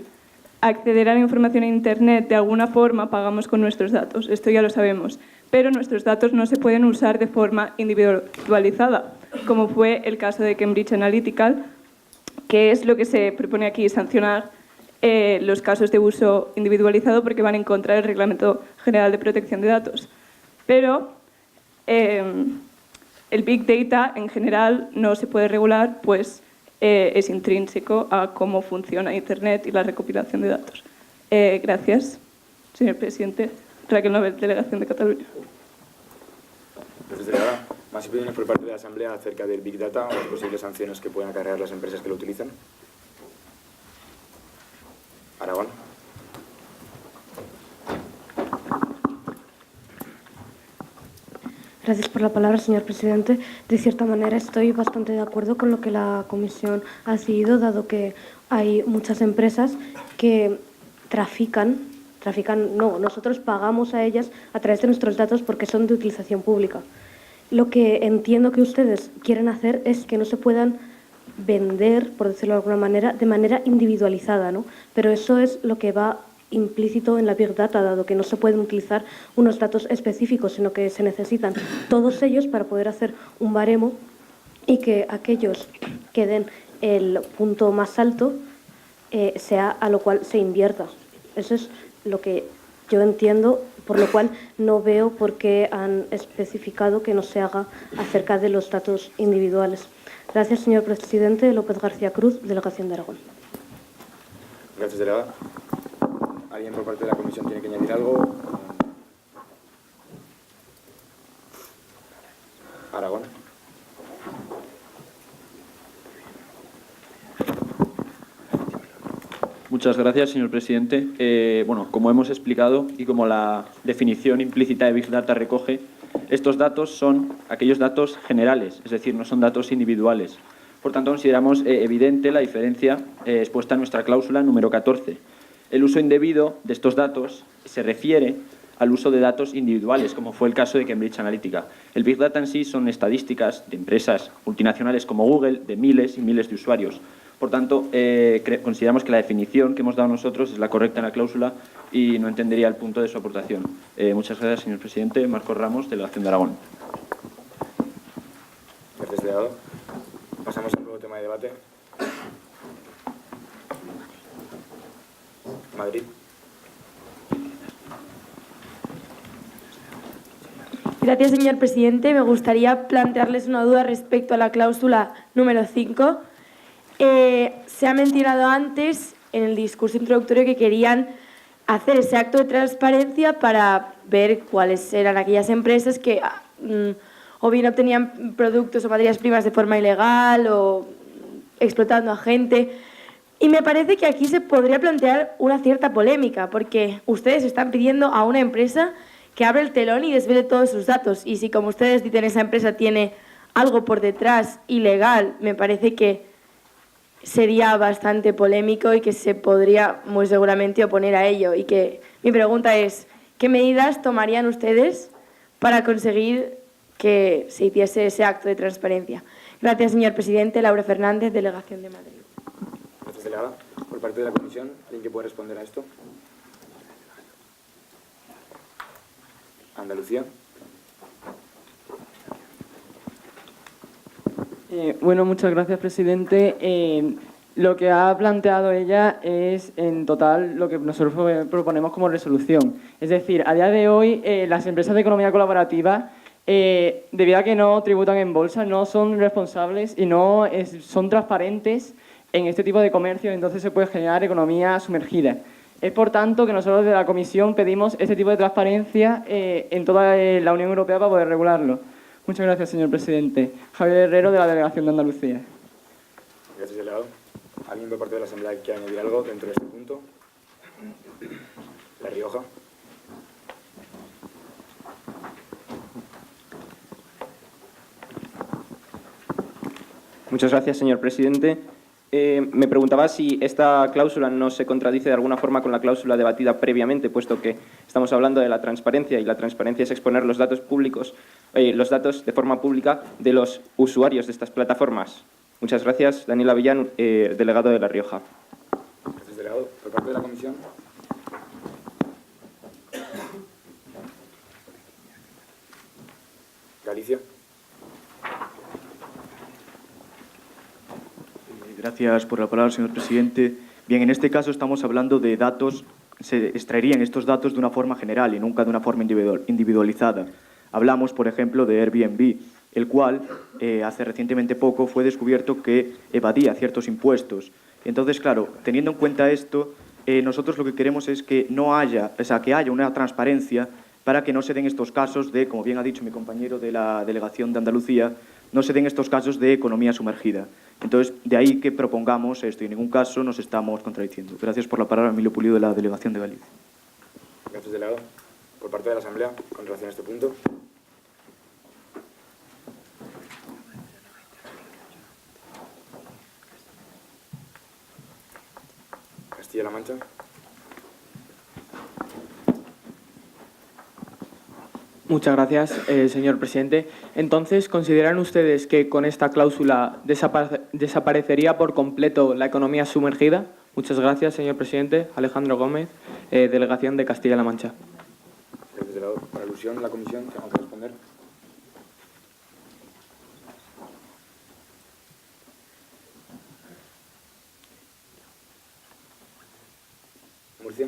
acceder a la información en Internet, de alguna forma pagamos con nuestros datos. Esto ya lo sabemos. Pero nuestros datos no se pueden usar de forma individualizada, como fue el caso de Cambridge Analytica, que es lo que se propone aquí, sancionar los casos de uso individualizado porque van en contra del Reglamento General de Protección de Datos. Pero el Big Data en general no se puede regular, pues es intrínseco a cómo funciona Internet y la recopilación de datos. Gracias, señor presidente. Raquel Nobel, Delegación de Cataluña. Gracias, delegada. ¿Más opiniones por parte de la Asamblea acerca del Big Data o las posibles sanciones que pueden acarrear las empresas que lo utilizan? Aragón. Gracias por la palabra, señor presidente. De cierta manera estoy bastante de acuerdo con lo que la Comisión ha decidido, dado que hay muchas empresas que nosotros pagamos a ellas a través de nuestros datos porque son de utilización pública. Lo que entiendo que ustedes quieren hacer es que no se puedan vender, por decirlo de alguna manera, de manera individualizada, ¿no? Pero eso es lo que va implícito en la Big Data, dado que no se pueden utilizar unos datos específicos, sino que se necesitan todos ellos para poder hacer un baremo y que aquellos que den el punto más alto sea a lo cual se invierta. Eso es lo que yo entiendo, por lo cual no veo por qué han especificado que no se haga acerca de los datos individuales. Gracias, señor presidente. López García Cruz, Delegación de Aragón. Gracias, delegada. ¿Alguien por parte de la Comisión tiene que añadir algo? Aragón. Muchas gracias, señor presidente. Bueno, como hemos explicado y como la definición implícita de Big Data recoge, estos datos son aquellos datos generales, es decir, no son datos individuales. Por tanto, consideramos evidente la diferencia expuesta en nuestra cláusula número 14. El uso indebido de estos datos se refiere al uso de datos individuales, como fue el caso de Cambridge Analytica. El Big Data en sí son estadísticas de empresas multinacionales como Google, de miles y miles de usuarios. Por tanto, consideramos que la definición que hemos dado nosotros es la correcta en la cláusula y no entendería el punto de su aportación. Muchas gracias, señor presidente. Marcos Ramos, Delegación de Aragón. Gracias, delegado. Pasamos al nuevo tema de debate. Madrid. Gracias, señor presidente. Me gustaría plantearles una duda respecto a la cláusula número 5. Se ha mencionado antes en el discurso introductorio que querían hacer ese acto de transparencia para ver cuáles eran aquellas empresas que o bien obtenían productos o materias primas de forma ilegal o explotando a gente. Y me parece que aquí se podría plantear una cierta polémica, porque ustedes están pidiendo a una empresa que abra el telón y desvele todos sus datos. Y si, como ustedes dicen, esa empresa tiene algo por detrás ilegal, me parece que sería bastante polémico y que se podría muy seguramente oponer a ello. Y que mi pregunta es, ¿qué medidas tomarían ustedes para conseguir que se hiciese ese acto de transparencia? Gracias, señor presidente. Laura Fernández, Delegación de Madrid. Gracias, delegada. Por parte de la Comisión, ¿alguien que pueda responder a esto? Andalucía. Bueno, muchas gracias, presidente. Lo que ha planteado ella es, en total, lo que nosotros proponemos como resolución. Es decir, a día de hoy, las empresas de economía colaborativa, debido a que no tributan en bolsa, no son responsables y no son transparentes en este tipo de comercio, entonces se puede generar economía sumergida. Es por tanto que nosotros de la Comisión pedimos este tipo de transparencia en toda la Unión Europea para poder regularlo. Muchas gracias, señor presidente. Javier Herrero, de la Delegación de Andalucía. Gracias, delegado. ¿Alguien por parte de la Asamblea que quiera añadir algo dentro de este punto? La Rioja. Muchas gracias, señor presidente. Me preguntaba si esta cláusula no se contradice de alguna forma con la cláusula debatida previamente, puesto que estamos hablando de la transparencia y la transparencia es exponer los datos públicos, los datos de forma pública de los usuarios de estas plataformas. Muchas gracias. Daniel Avellán, delegado de La Rioja. Gracias, delegado. Por parte de la Comisión. Galicia. Gracias por la palabra, señor presidente. Bien, en este caso estamos hablando de datos, se extraerían estos datos de una forma general y nunca de una forma individualizada. Hablamos, por ejemplo, de Airbnb. el cual hace recientemente poco fue descubierto que evadía ciertos impuestos. Entonces, claro, teniendo en cuenta esto, nosotros lo que queremos es que que haya una transparencia para que no se den estos casos de, como bien ha dicho mi compañero de la delegación de Andalucía, no se den estos casos de economía sumergida. Entonces, de ahí que propongamos esto y en ningún caso nos estamos contradiciendo. Gracias por la palabra, Emilio Pulido, de la delegación de Galicia. Gracias, delegado. Por parte de la Asamblea, con relación a este punto. Castilla-La Mancha. Muchas gracias, señor presidente. Entonces, ¿consideran ustedes que con esta cláusula desaparecería por completo la economía sumergida? Muchas gracias, señor presidente. Alejandro Gómez, delegación de Castilla-La Mancha. Gracias, delegado. Por alusión, la comisión, ¿tenemos que responder? Murcia.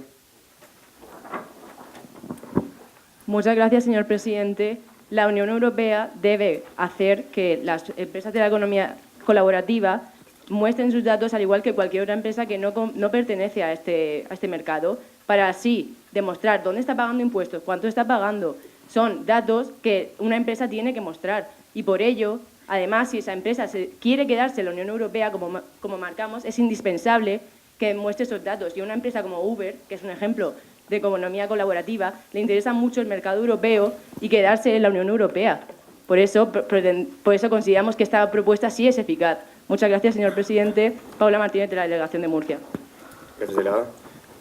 Muchas gracias, señor presidente. La Unión Europea debe hacer que las empresas de la economía colaborativa muestren sus datos al igual que cualquier otra empresa que no pertenece a este mercado, para así demostrar dónde está pagando impuestos, cuánto está pagando. Son datos que una empresa tiene que mostrar y por ello, además, si esa empresa quiere quedarse en la Unión Europea, como marcamos, es indispensable que muestre esos datos. Y una empresa como Uber, que es un ejemplo de economía colaborativa, le interesa mucho el mercado europeo y quedarse en la Unión Europea. Por eso consideramos que esta propuesta sí es eficaz. Muchas gracias, señor presidente. Paula Martínez, de la delegación de Murcia. Gracias, delegada.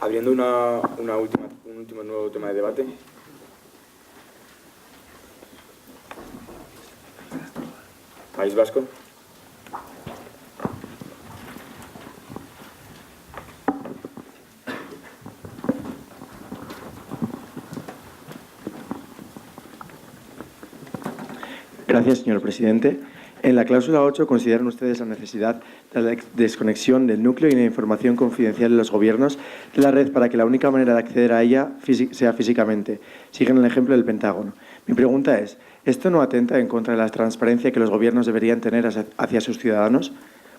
Abriendo un último nuevo tema de debate. País Vasco. Gracias, señor presidente. En la cláusula 8 consideran ustedes la necesidad de la desconexión del núcleo y la información confidencial de los gobiernos de la red para que la única manera de acceder a ella sea físicamente. Siguen el ejemplo del Pentágono. Mi pregunta es, ¿esto no atenta en contra de la transparencia que los gobiernos deberían tener hacia sus ciudadanos?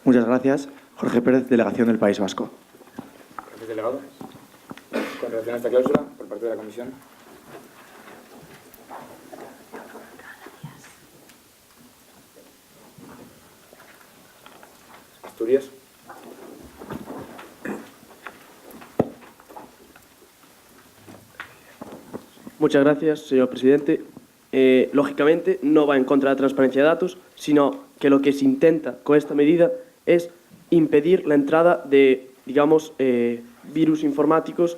Muchas gracias. Jorge Pérez, delegación del País Vasco. Gracias, delegado. Con relación a esta cláusula, por parte de la comisión. Asturias. Muchas gracias, señor presidente. Lógicamente, no va en contra de la transparencia de datos, sino que lo que se intenta con esta medida es impedir la entrada de, digamos, virus informáticos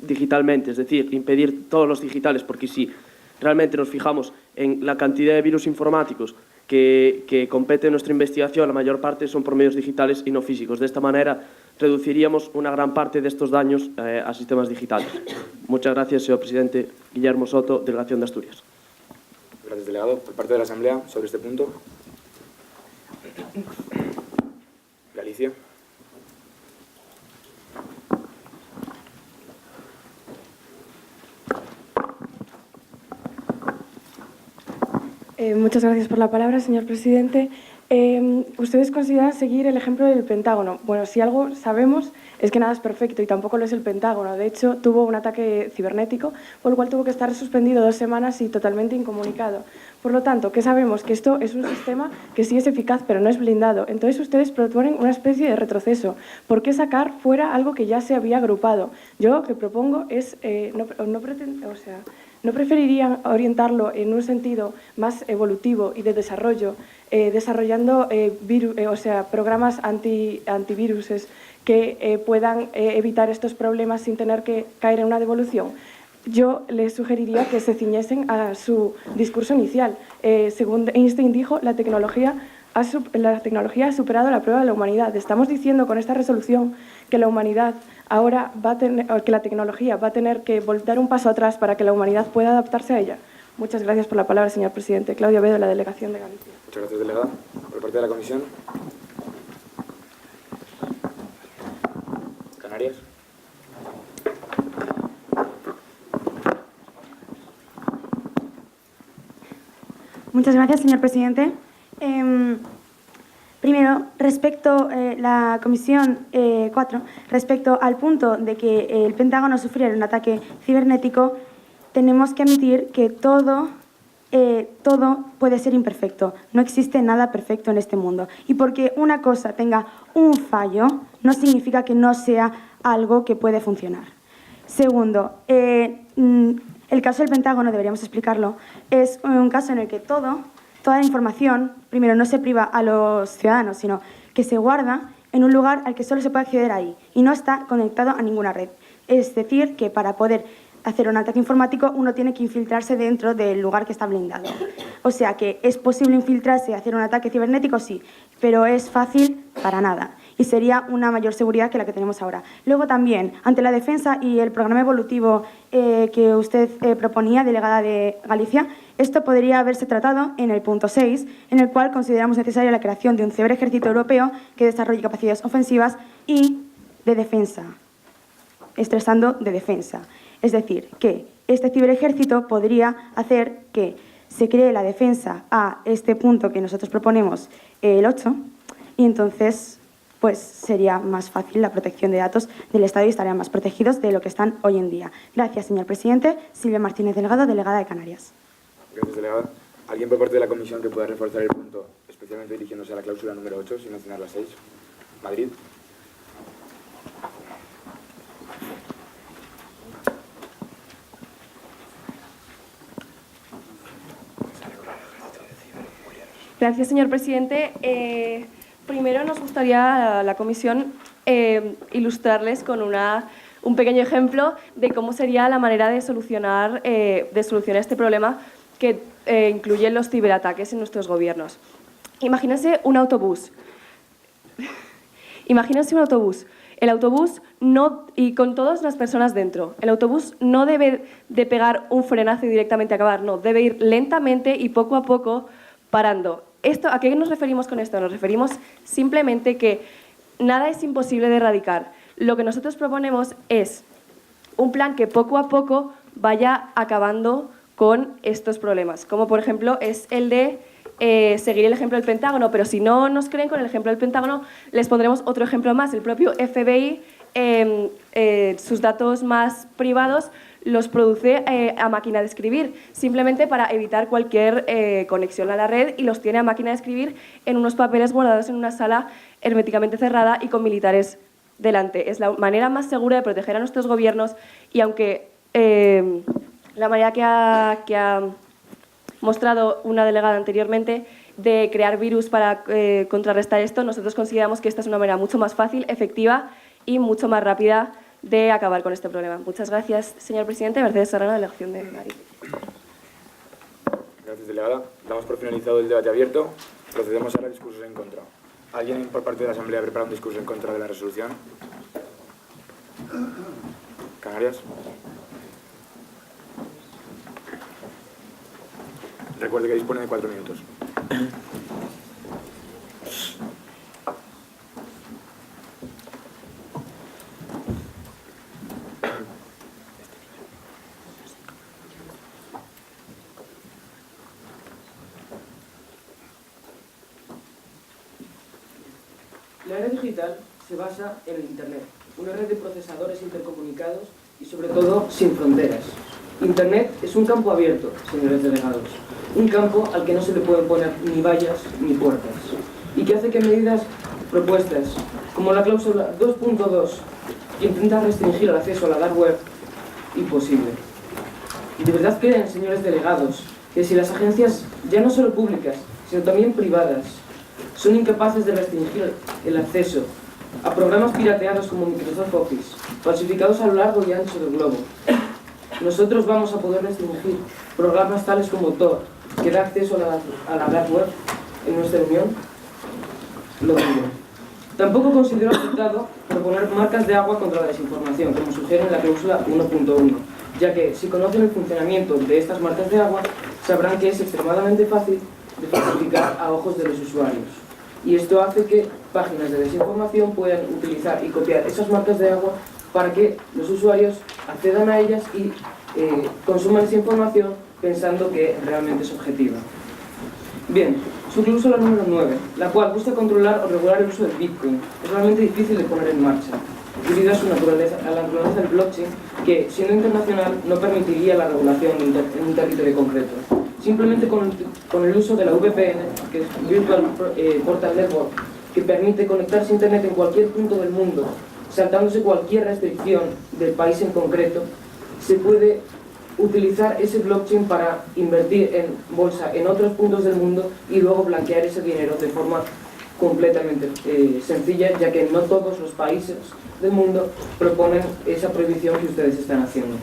digitalmente, es decir, impedir todos los digitales, porque si realmente nos fijamos en la cantidad de virus informáticos que compete en nuestra investigación, la mayor parte son por medios digitales y no físicos. De esta manera, reduciríamos una gran parte de estos daños a sistemas digitales. Muchas gracias, señor presidente. Guillermo Soto, delegación de Asturias. Gracias, delegado. Por parte de la Asamblea, sobre este punto. Galicia. Muchas gracias por la palabra, señor presidente. ¿Ustedes consideran seguir el ejemplo del Pentágono? Bueno, si algo sabemos es que nada es perfecto y tampoco lo es el Pentágono. De hecho, tuvo un ataque cibernético, por lo cual tuvo que estar suspendido 2 semanas y totalmente incomunicado. Por lo tanto, ¿qué sabemos? Que esto es un sistema que sí es eficaz, pero no es blindado. Entonces, ustedes proponen una especie de retroceso. ¿Por qué sacar fuera algo que ya se había agrupado? Yo lo que propongo es ¿no preferirían orientarlo en un sentido más evolutivo y de desarrollo, desarrollando programas antiviruses que puedan evitar estos problemas sin tener que caer en una devolución? Yo les sugeriría que se ciñesen a su discurso inicial. Según Einstein dijo, la tecnología ha superado la prueba de la humanidad. Estamos diciendo con esta resolución que la humanidad ahora que la tecnología va a tener que dar un paso atrás para que la humanidad pueda adaptarse a ella. Muchas gracias por la palabra, señor presidente. Claudia Bedo, de la delegación de Galicia. Muchas gracias, delegada. Por parte de la comisión. Canarias. Muchas gracias, señor presidente. Primero, respecto la Comisión 4, respecto al punto de que el Pentágono sufriera un ataque cibernético, tenemos que admitir que todo puede ser imperfecto. No existe nada perfecto en este mundo. Y porque una cosa tenga un fallo, no significa que no sea algo que puede funcionar. Segundo, el caso del Pentágono, deberíamos explicarlo, es un caso en el que toda la información, primero, no se priva a los ciudadanos, sino que se guarda en un lugar al que solo se puede acceder ahí y no está conectado a ninguna red. Es decir, que para poder hacer un ataque informático uno tiene que infiltrarse dentro del lugar que está blindado. O sea que es posible infiltrarse y hacer un ataque cibernético, sí, pero es fácil para nada. Y sería una mayor seguridad que la que tenemos ahora. Luego también, ante la defensa y el programa evolutivo que usted proponía, delegada de Galicia, esto podría haberse tratado en el punto 6, en el cual consideramos necesaria la creación de un ciberejército europeo que desarrolle capacidades ofensivas y de defensa, estresando de defensa. Es decir, que este ciberejército podría hacer que se cree la defensa a este punto que nosotros proponemos, el 8, y entonces pues sería más fácil la protección de datos del Estado y estarían más protegidos de lo que están hoy en día. Gracias, señor presidente. Silvia Martínez Delgado, delegada de Canarias. Gracias, delegada. ¿Alguien por parte de la comisión que pueda reforzar el punto, especialmente dirigiéndose a la cláusula número 8, sin mencionar la 6? Madrid. Gracias, señor presidente. Primero nos gustaría a la comisión ilustrarles con un pequeño ejemplo de cómo sería la manera de solucionar este problema que incluye los ciberataques en nuestros gobiernos. Imagínense un autobús. Imagínense un autobús. El autobús no, y con todas las personas dentro, el autobús no debe de pegar un frenazo y directamente acabar, no, debe ir lentamente y poco a poco parando. ¿A qué nos referimos con esto? Nos referimos simplemente que nada es imposible de erradicar. Lo que nosotros proponemos es un plan que poco a poco vaya acabando con estos problemas, como por ejemplo es el de seguir el ejemplo del Pentágono, pero si no nos creen con el ejemplo del Pentágono, les pondremos otro ejemplo más. El propio FBI, sus datos más privados los produce a máquina de escribir, simplemente para evitar cualquier conexión a la red, y los tiene a máquina de escribir en unos papeles guardados en una sala herméticamente cerrada y con militares delante. Es la manera más segura de proteger a nuestros gobiernos, y aunque la manera que ha mostrado una delegada anteriormente de crear virus para contrarrestar esto, nosotros consideramos que esta es una manera mucho más fácil, efectiva y mucho más rápida de acabar con este problema. Muchas gracias, señor presidente. Mercedes Serrano, delegación de Madrid. Gracias, delegada. Damos por finalizado el debate abierto. Procedemos ahora a discursos en contra. ¿Alguien por parte de la Asamblea prepara un discurso en contra de la resolución? Canarias. Recuerde que dispone de 4 minutos. La era digital se basa en el Internet, una red de procesadores intercomunicados y sobre todo sin fronteras. Internet es un campo abierto, señores delegados, un campo al que no se le pueden poner ni vallas ni puertas, y que hace que medidas propuestas como la cláusula 2.2, que intenta restringir el acceso a la dark web, imposible. ¿Y de verdad creen, señores delegados, que si las agencias, ya no solo públicas, sino también privadas, son incapaces de restringir el acceso a programas pirateados como Microsoft Office, falsificados a lo largo y ancho del globo, nosotros vamos a poder restringir programas tales como Tor, que da acceso a la dark web en nuestra Unión? Lo digo. Tampoco considero aceptado proponer marcas de agua contra la desinformación, como sugiere en la cláusula 1.1, ya que si conocen el funcionamiento de estas marcas de agua, sabrán que es extremadamente fácil de falsificar a ojos de los usuarios. Y esto hace que páginas de desinformación puedan utilizar y copiar esas marcas de agua para que los usuarios accedan a ellas y consuman esa información pensando que realmente es objetiva. Bien, su cláusula número 9, la cual busca controlar o regular el uso del Bitcoin, es realmente difícil de poner en marcha, debido a la naturaleza del blockchain, que, siendo internacional, no permitiría la regulación en un territorio concreto. Simplemente con el uso de la VPN, que es Virtual Portal Network, que permite conectarse a Internet en cualquier punto del mundo, saltándose cualquier restricción del país en concreto, se puede utilizar ese blockchain para invertir en bolsa en otros puntos del mundo y luego blanquear ese dinero de forma completamente sencilla, ya que no todos los países del mundo proponen esa prohibición que ustedes están haciendo.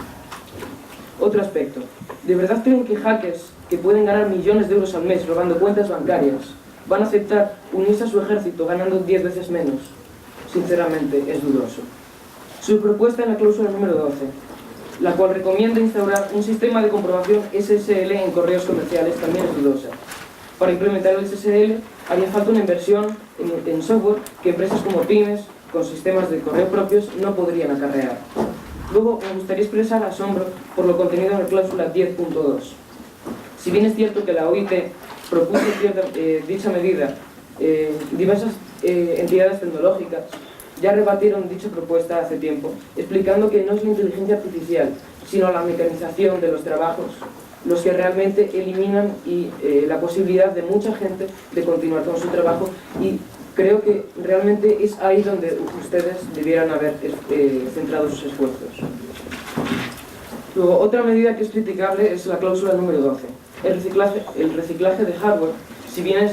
Otro aspecto. ¿De verdad creen que hackers que pueden ganar millones de euros al mes robando cuentas bancarias van a aceptar unirse a su ejército ganando 10 veces menos? Sinceramente, es dudoso. Su propuesta en la cláusula número 12, la cual recomienda instaurar un sistema de comprobación SSL en correos comerciales, también es dudosa. Para implementar el SSL haría falta una inversión en software que empresas como pymes, con sistemas de correo propios, no podrían acarrear. Luego, me gustaría expresar asombro por lo contenido en la cláusula 10.2. Si bien es cierto que la OIT propuso dicha medida, diversas entidades tecnológicas ya rebatieron dicha propuesta hace tiempo, explicando que no es la inteligencia artificial, sino la mecanización de los trabajos los que realmente eliminan la posibilidad de mucha gente de continuar con su trabajo, y creo que realmente es ahí donde ustedes debieran haber centrado sus esfuerzos. Luego, otra medida que es criticable es la cláusula número 12. El reciclaje de hardware, si bien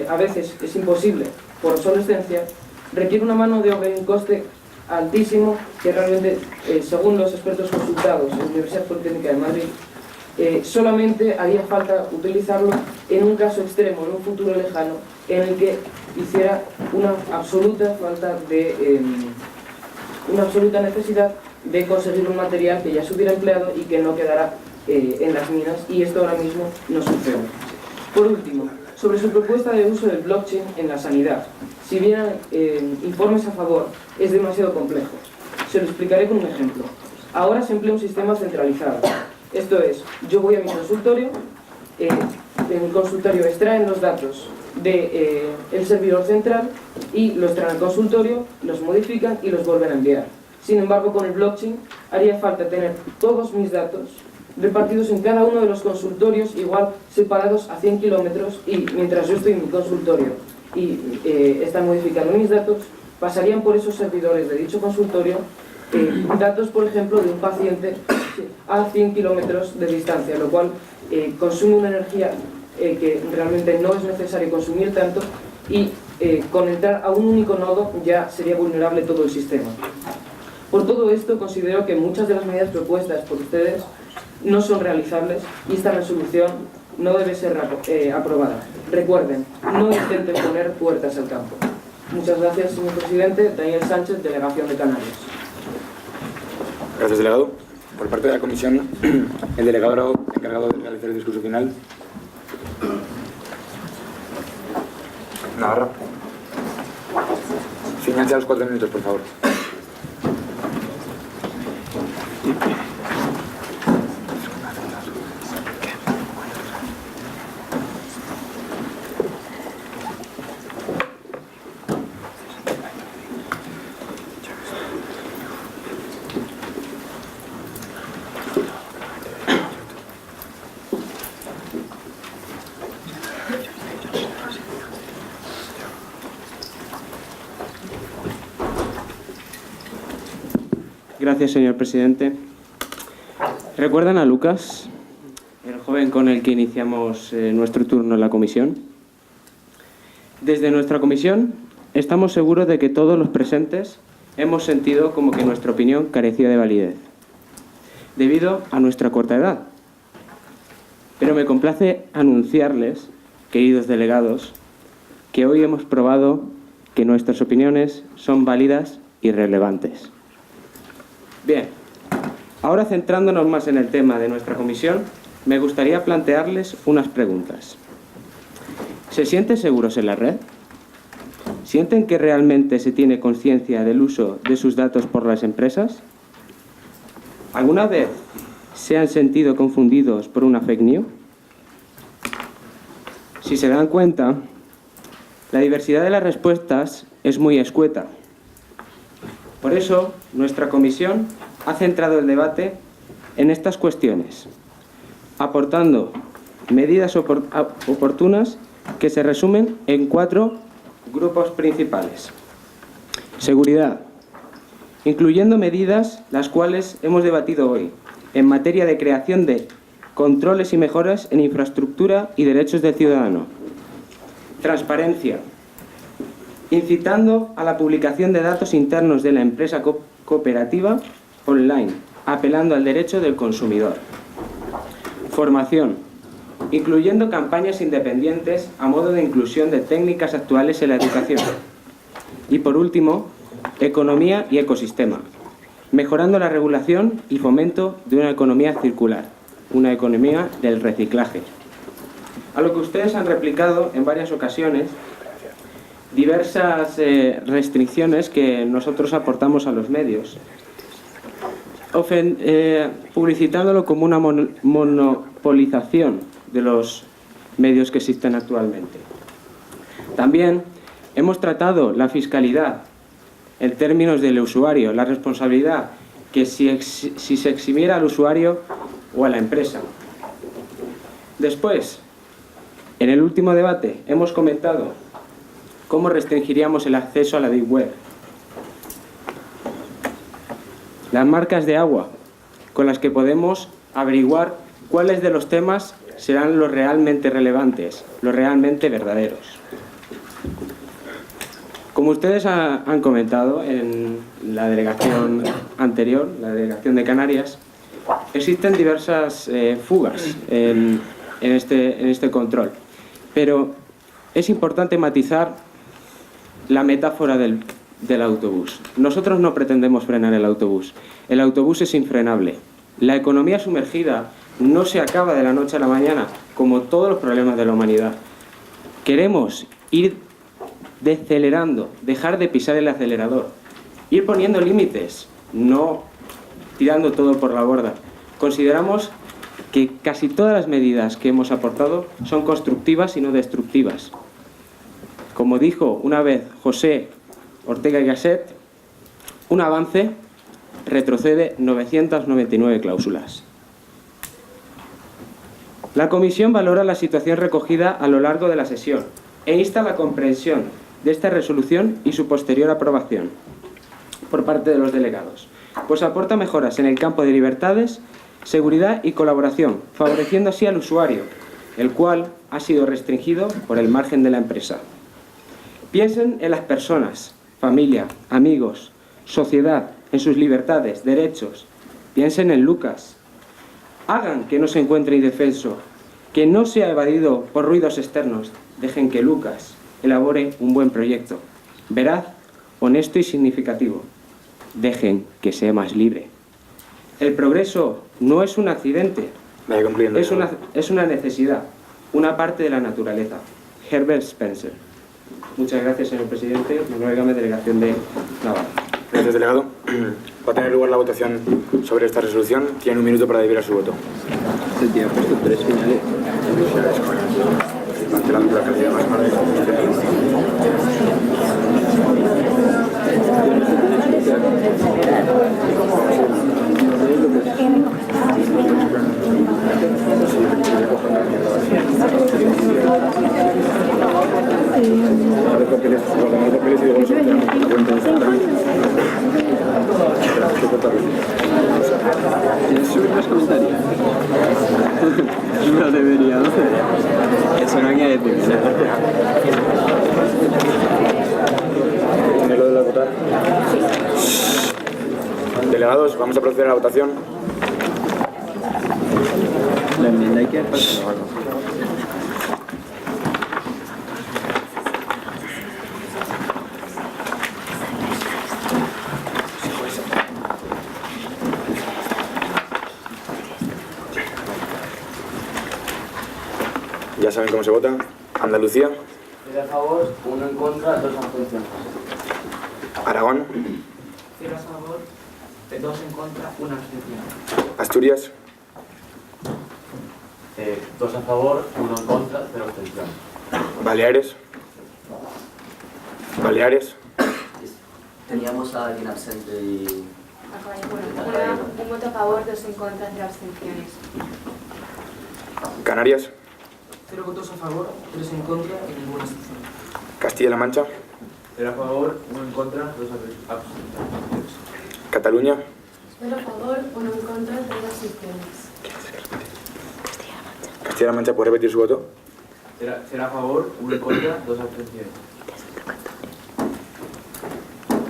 a veces es imposible por obsolescencia, requiere una mano de obra y un coste altísimo que realmente, según los expertos consultados en la Universidad Politécnica de Madrid, solamente haría falta utilizarlo en un caso extremo, en un futuro lejano, en el que hiciera una absoluta necesidad de conseguir un material que ya se hubiera empleado y que no quedara en las minas, y esto ahora mismo no sucede. Por último, sobre su propuesta de uso del blockchain en la sanidad, si bien informes a favor, es demasiado complejo. Se lo explicaré con un ejemplo. Ahora se emplea un sistema centralizado. Esto es, yo voy a mi consultorio, en mi consultorio extraen los datos del servidor central y los traen al consultorio, los modifican y los vuelven a enviar. Sin embargo, con el blockchain haría falta tener todos mis datos repartidos en cada uno de los consultorios, igual separados a 100 kilómetros, y mientras yo estoy en mi consultorio y están modificando mis datos, pasarían por esos servidores de dicho consultorio datos, por ejemplo, de un paciente a 100 kilómetros de distancia, lo cual consume una energía que realmente no es necesario consumir tanto, y con entrar a un único nodo ya sería vulnerable todo el sistema. Por todo esto, considero que muchas de las medidas propuestas por ustedes no son realizables y esta resolución no debe ser aprobada. Recuerden, no intenten poner puertas al campo. Muchas gracias, señor presidente. Daniel Sánchez, Delegación de Canarias. Gracias, delegado. Por parte de la comisión, el delegado encargado de realizar el discurso final. Navarra. Ciñanse a los 4 minutos, por favor. Gracias, señor presidente. ¿Recuerdan a Lucas, el joven con el que iniciamos nuestro turno en la comisión? Desde nuestra comisión estamos seguros de que todos los presentes hemos sentido como que nuestra opinión carecía de validez, debido a nuestra corta edad. Pero me complace anunciarles, queridos delegados, que hoy hemos probado que nuestras opiniones son válidas y relevantes. Bien, ahora centrándonos más en el tema de nuestra comisión, me gustaría plantearles unas preguntas. ¿Se sienten seguros en la red? ¿Sienten que realmente se tiene conciencia del uso de sus datos por las empresas? ¿Alguna vez se han sentido confundidos por una fake news? si se dan cuenta, la diversidad de las respuestas es muy escueta. Por eso, nuestra comisión ha centrado el debate en estas cuestiones, aportando medidas oportunas que se resumen en 4 grupos principales. Seguridad, incluyendo medidas las cuales hemos debatido hoy, en materia de creación de controles y mejoras en infraestructura y derechos del ciudadano. Transparencia, incitando a la publicación de datos internos de la empresa cooperativa online, apelando al derecho del consumidor. Formación, incluyendo campañas independientes a modo de inclusión de técnicas actuales en la educación. Y por último, economía y ecosistema, mejorando la regulación y fomento de una economía circular, una economía del reciclaje. A lo que ustedes han replicado en varias ocasiones diversas restricciones que nosotros aportamos a los medios, publicitándolo como una monopolización de los medios que existen actualmente. También hemos tratado la fiscalidad en términos del usuario, la responsabilidad que si se eximiera al usuario o a la empresa. Después, en el último debate, hemos comentado cómo restringiríamos el acceso a la Deep Web. Las marcas de agua, con las que podemos averiguar cuáles de los temas serán los realmente relevantes, los realmente verdaderos. Como ustedes han comentado en la delegación anterior, la delegación de Canarias, existen diversas fugas en este control, pero es importante matizar la metáfora del autobús. Nosotros no pretendemos frenar el autobús es infrenable. La economía sumergida no se acaba de la noche a la mañana, como todos los problemas de la humanidad. Queremos ir decelerando, dejar de pisar el acelerador, ir poniendo límites, no tirando todo por la borda. Consideramos que casi todas las medidas que hemos aportado son constructivas y no destructivas. Como dijo una vez José Ortega y Gasset, un avance retrocede 999 cláusulas. La Comisión valora la situación recogida a lo largo de la sesión e insta a la comprensión de esta resolución y su posterior aprobación por parte de los delegados, pues aporta mejoras en el campo de libertades, seguridad y colaboración, favoreciendo así al usuario, el cual ha sido restringido por el margen de la empresa. Piensen en las personas, familia, amigos, sociedad, en sus libertades, derechos. Piensen en Lucas. Hagan que no se encuentre indefenso, que no sea evadido por ruidos externos. Dejen que Lucas elabore un buen proyecto, veraz, honesto y significativo. Dejen que sea más libre. El progreso no es un accidente, es una necesidad, una parte de la naturaleza. Herbert Spencer. Muchas gracias, señor presidente. Manuel Gámez, delegación de Navarra. Gracias, delegado. Va a tener lugar la votación sobre esta resolución. Tiene 1 minuto para deliberar su voto. Se tiene puesto 3 finales. ¿Quieres subir los comentarios? No debería, ¿no? Eso no hay que decir. ¿Tiene lo de la votar? Delegados, vamos a proceder a la votación. La enmienda hay que pasar algo. Ya saben cómo se vota. Andalucía. 0 a favor, 1 en contra, 2 abstenciones. Aragón. 0 a favor, 2 en contra, 1 abstención. Asturias. 2 a favor, 1 en contra, 0 abstención. Baleares. Baleares. Teníamos a alguien absente y... Un voto a favor, 2 en contra, 0 abstenciones. Canarias. 0 votos a favor, 3 en contra y ninguna abstención. Castilla-La Mancha. 0 a favor, 1 en contra, 2 abstenciones. Cataluña. 0 a favor, 1 en contra, 3 abstenciones. Castilla-La Mancha, ¿puede repetir su voto? 0 a favor, 1 en contra, 2 abstenciones.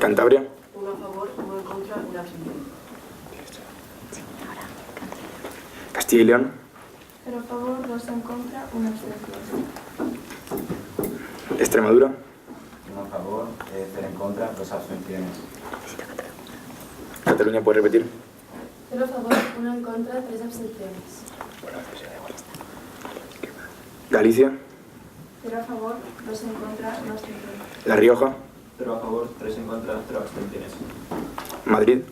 Cantabria. 1 a favor, 1 en contra, 1 abstención. Castilla y León. 0 a favor, 2 en contra, 1 abstención. Extremadura. 1 a favor, 0 en contra, 2 abstenciones. Cataluña, ¿puede repetir? 0 a favor, 1 en contra, 3 abstenciones. Galicia. 0 a favor, 2 en contra, 1 abstención. La Rioja. 0 a favor, 3 en contra, 0 abstenciones. Madrid.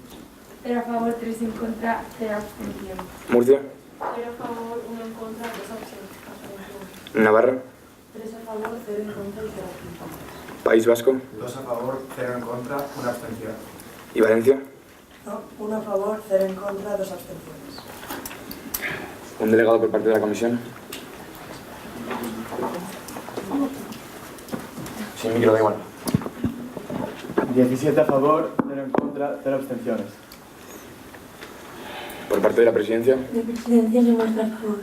0 a favor, 3 en contra, 0 abstención. Murcia. 0 a favor, 1 en contra, 2 abstenciones. Navarra. 3 a favor, 0 en contra y 0 abstención. País Vasco. 2 a favor, 0 en contra, 1 abstención. ¿Y Valencia? No, 1 a favor, 0 en contra, 2 abstenciones. Un delegado por parte de la comisión. Sin micro, da igual. 17 a favor, 0 en contra, 0 abstenciones. Por parte de la presidencia. La presidencia se muestra a favor.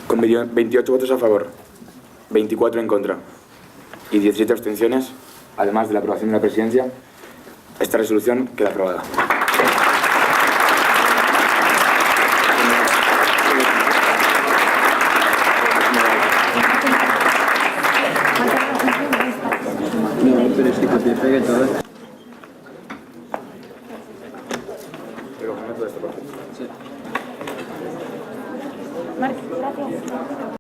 Con 28 votos a favor, 24 en contra y 17 abstenciones, además de la aprobación de la presidencia, esta resolución queda aprobada. Pero es que te pegue todo. Pero, ¿cómo me puedes tapar? Sí. Gracias.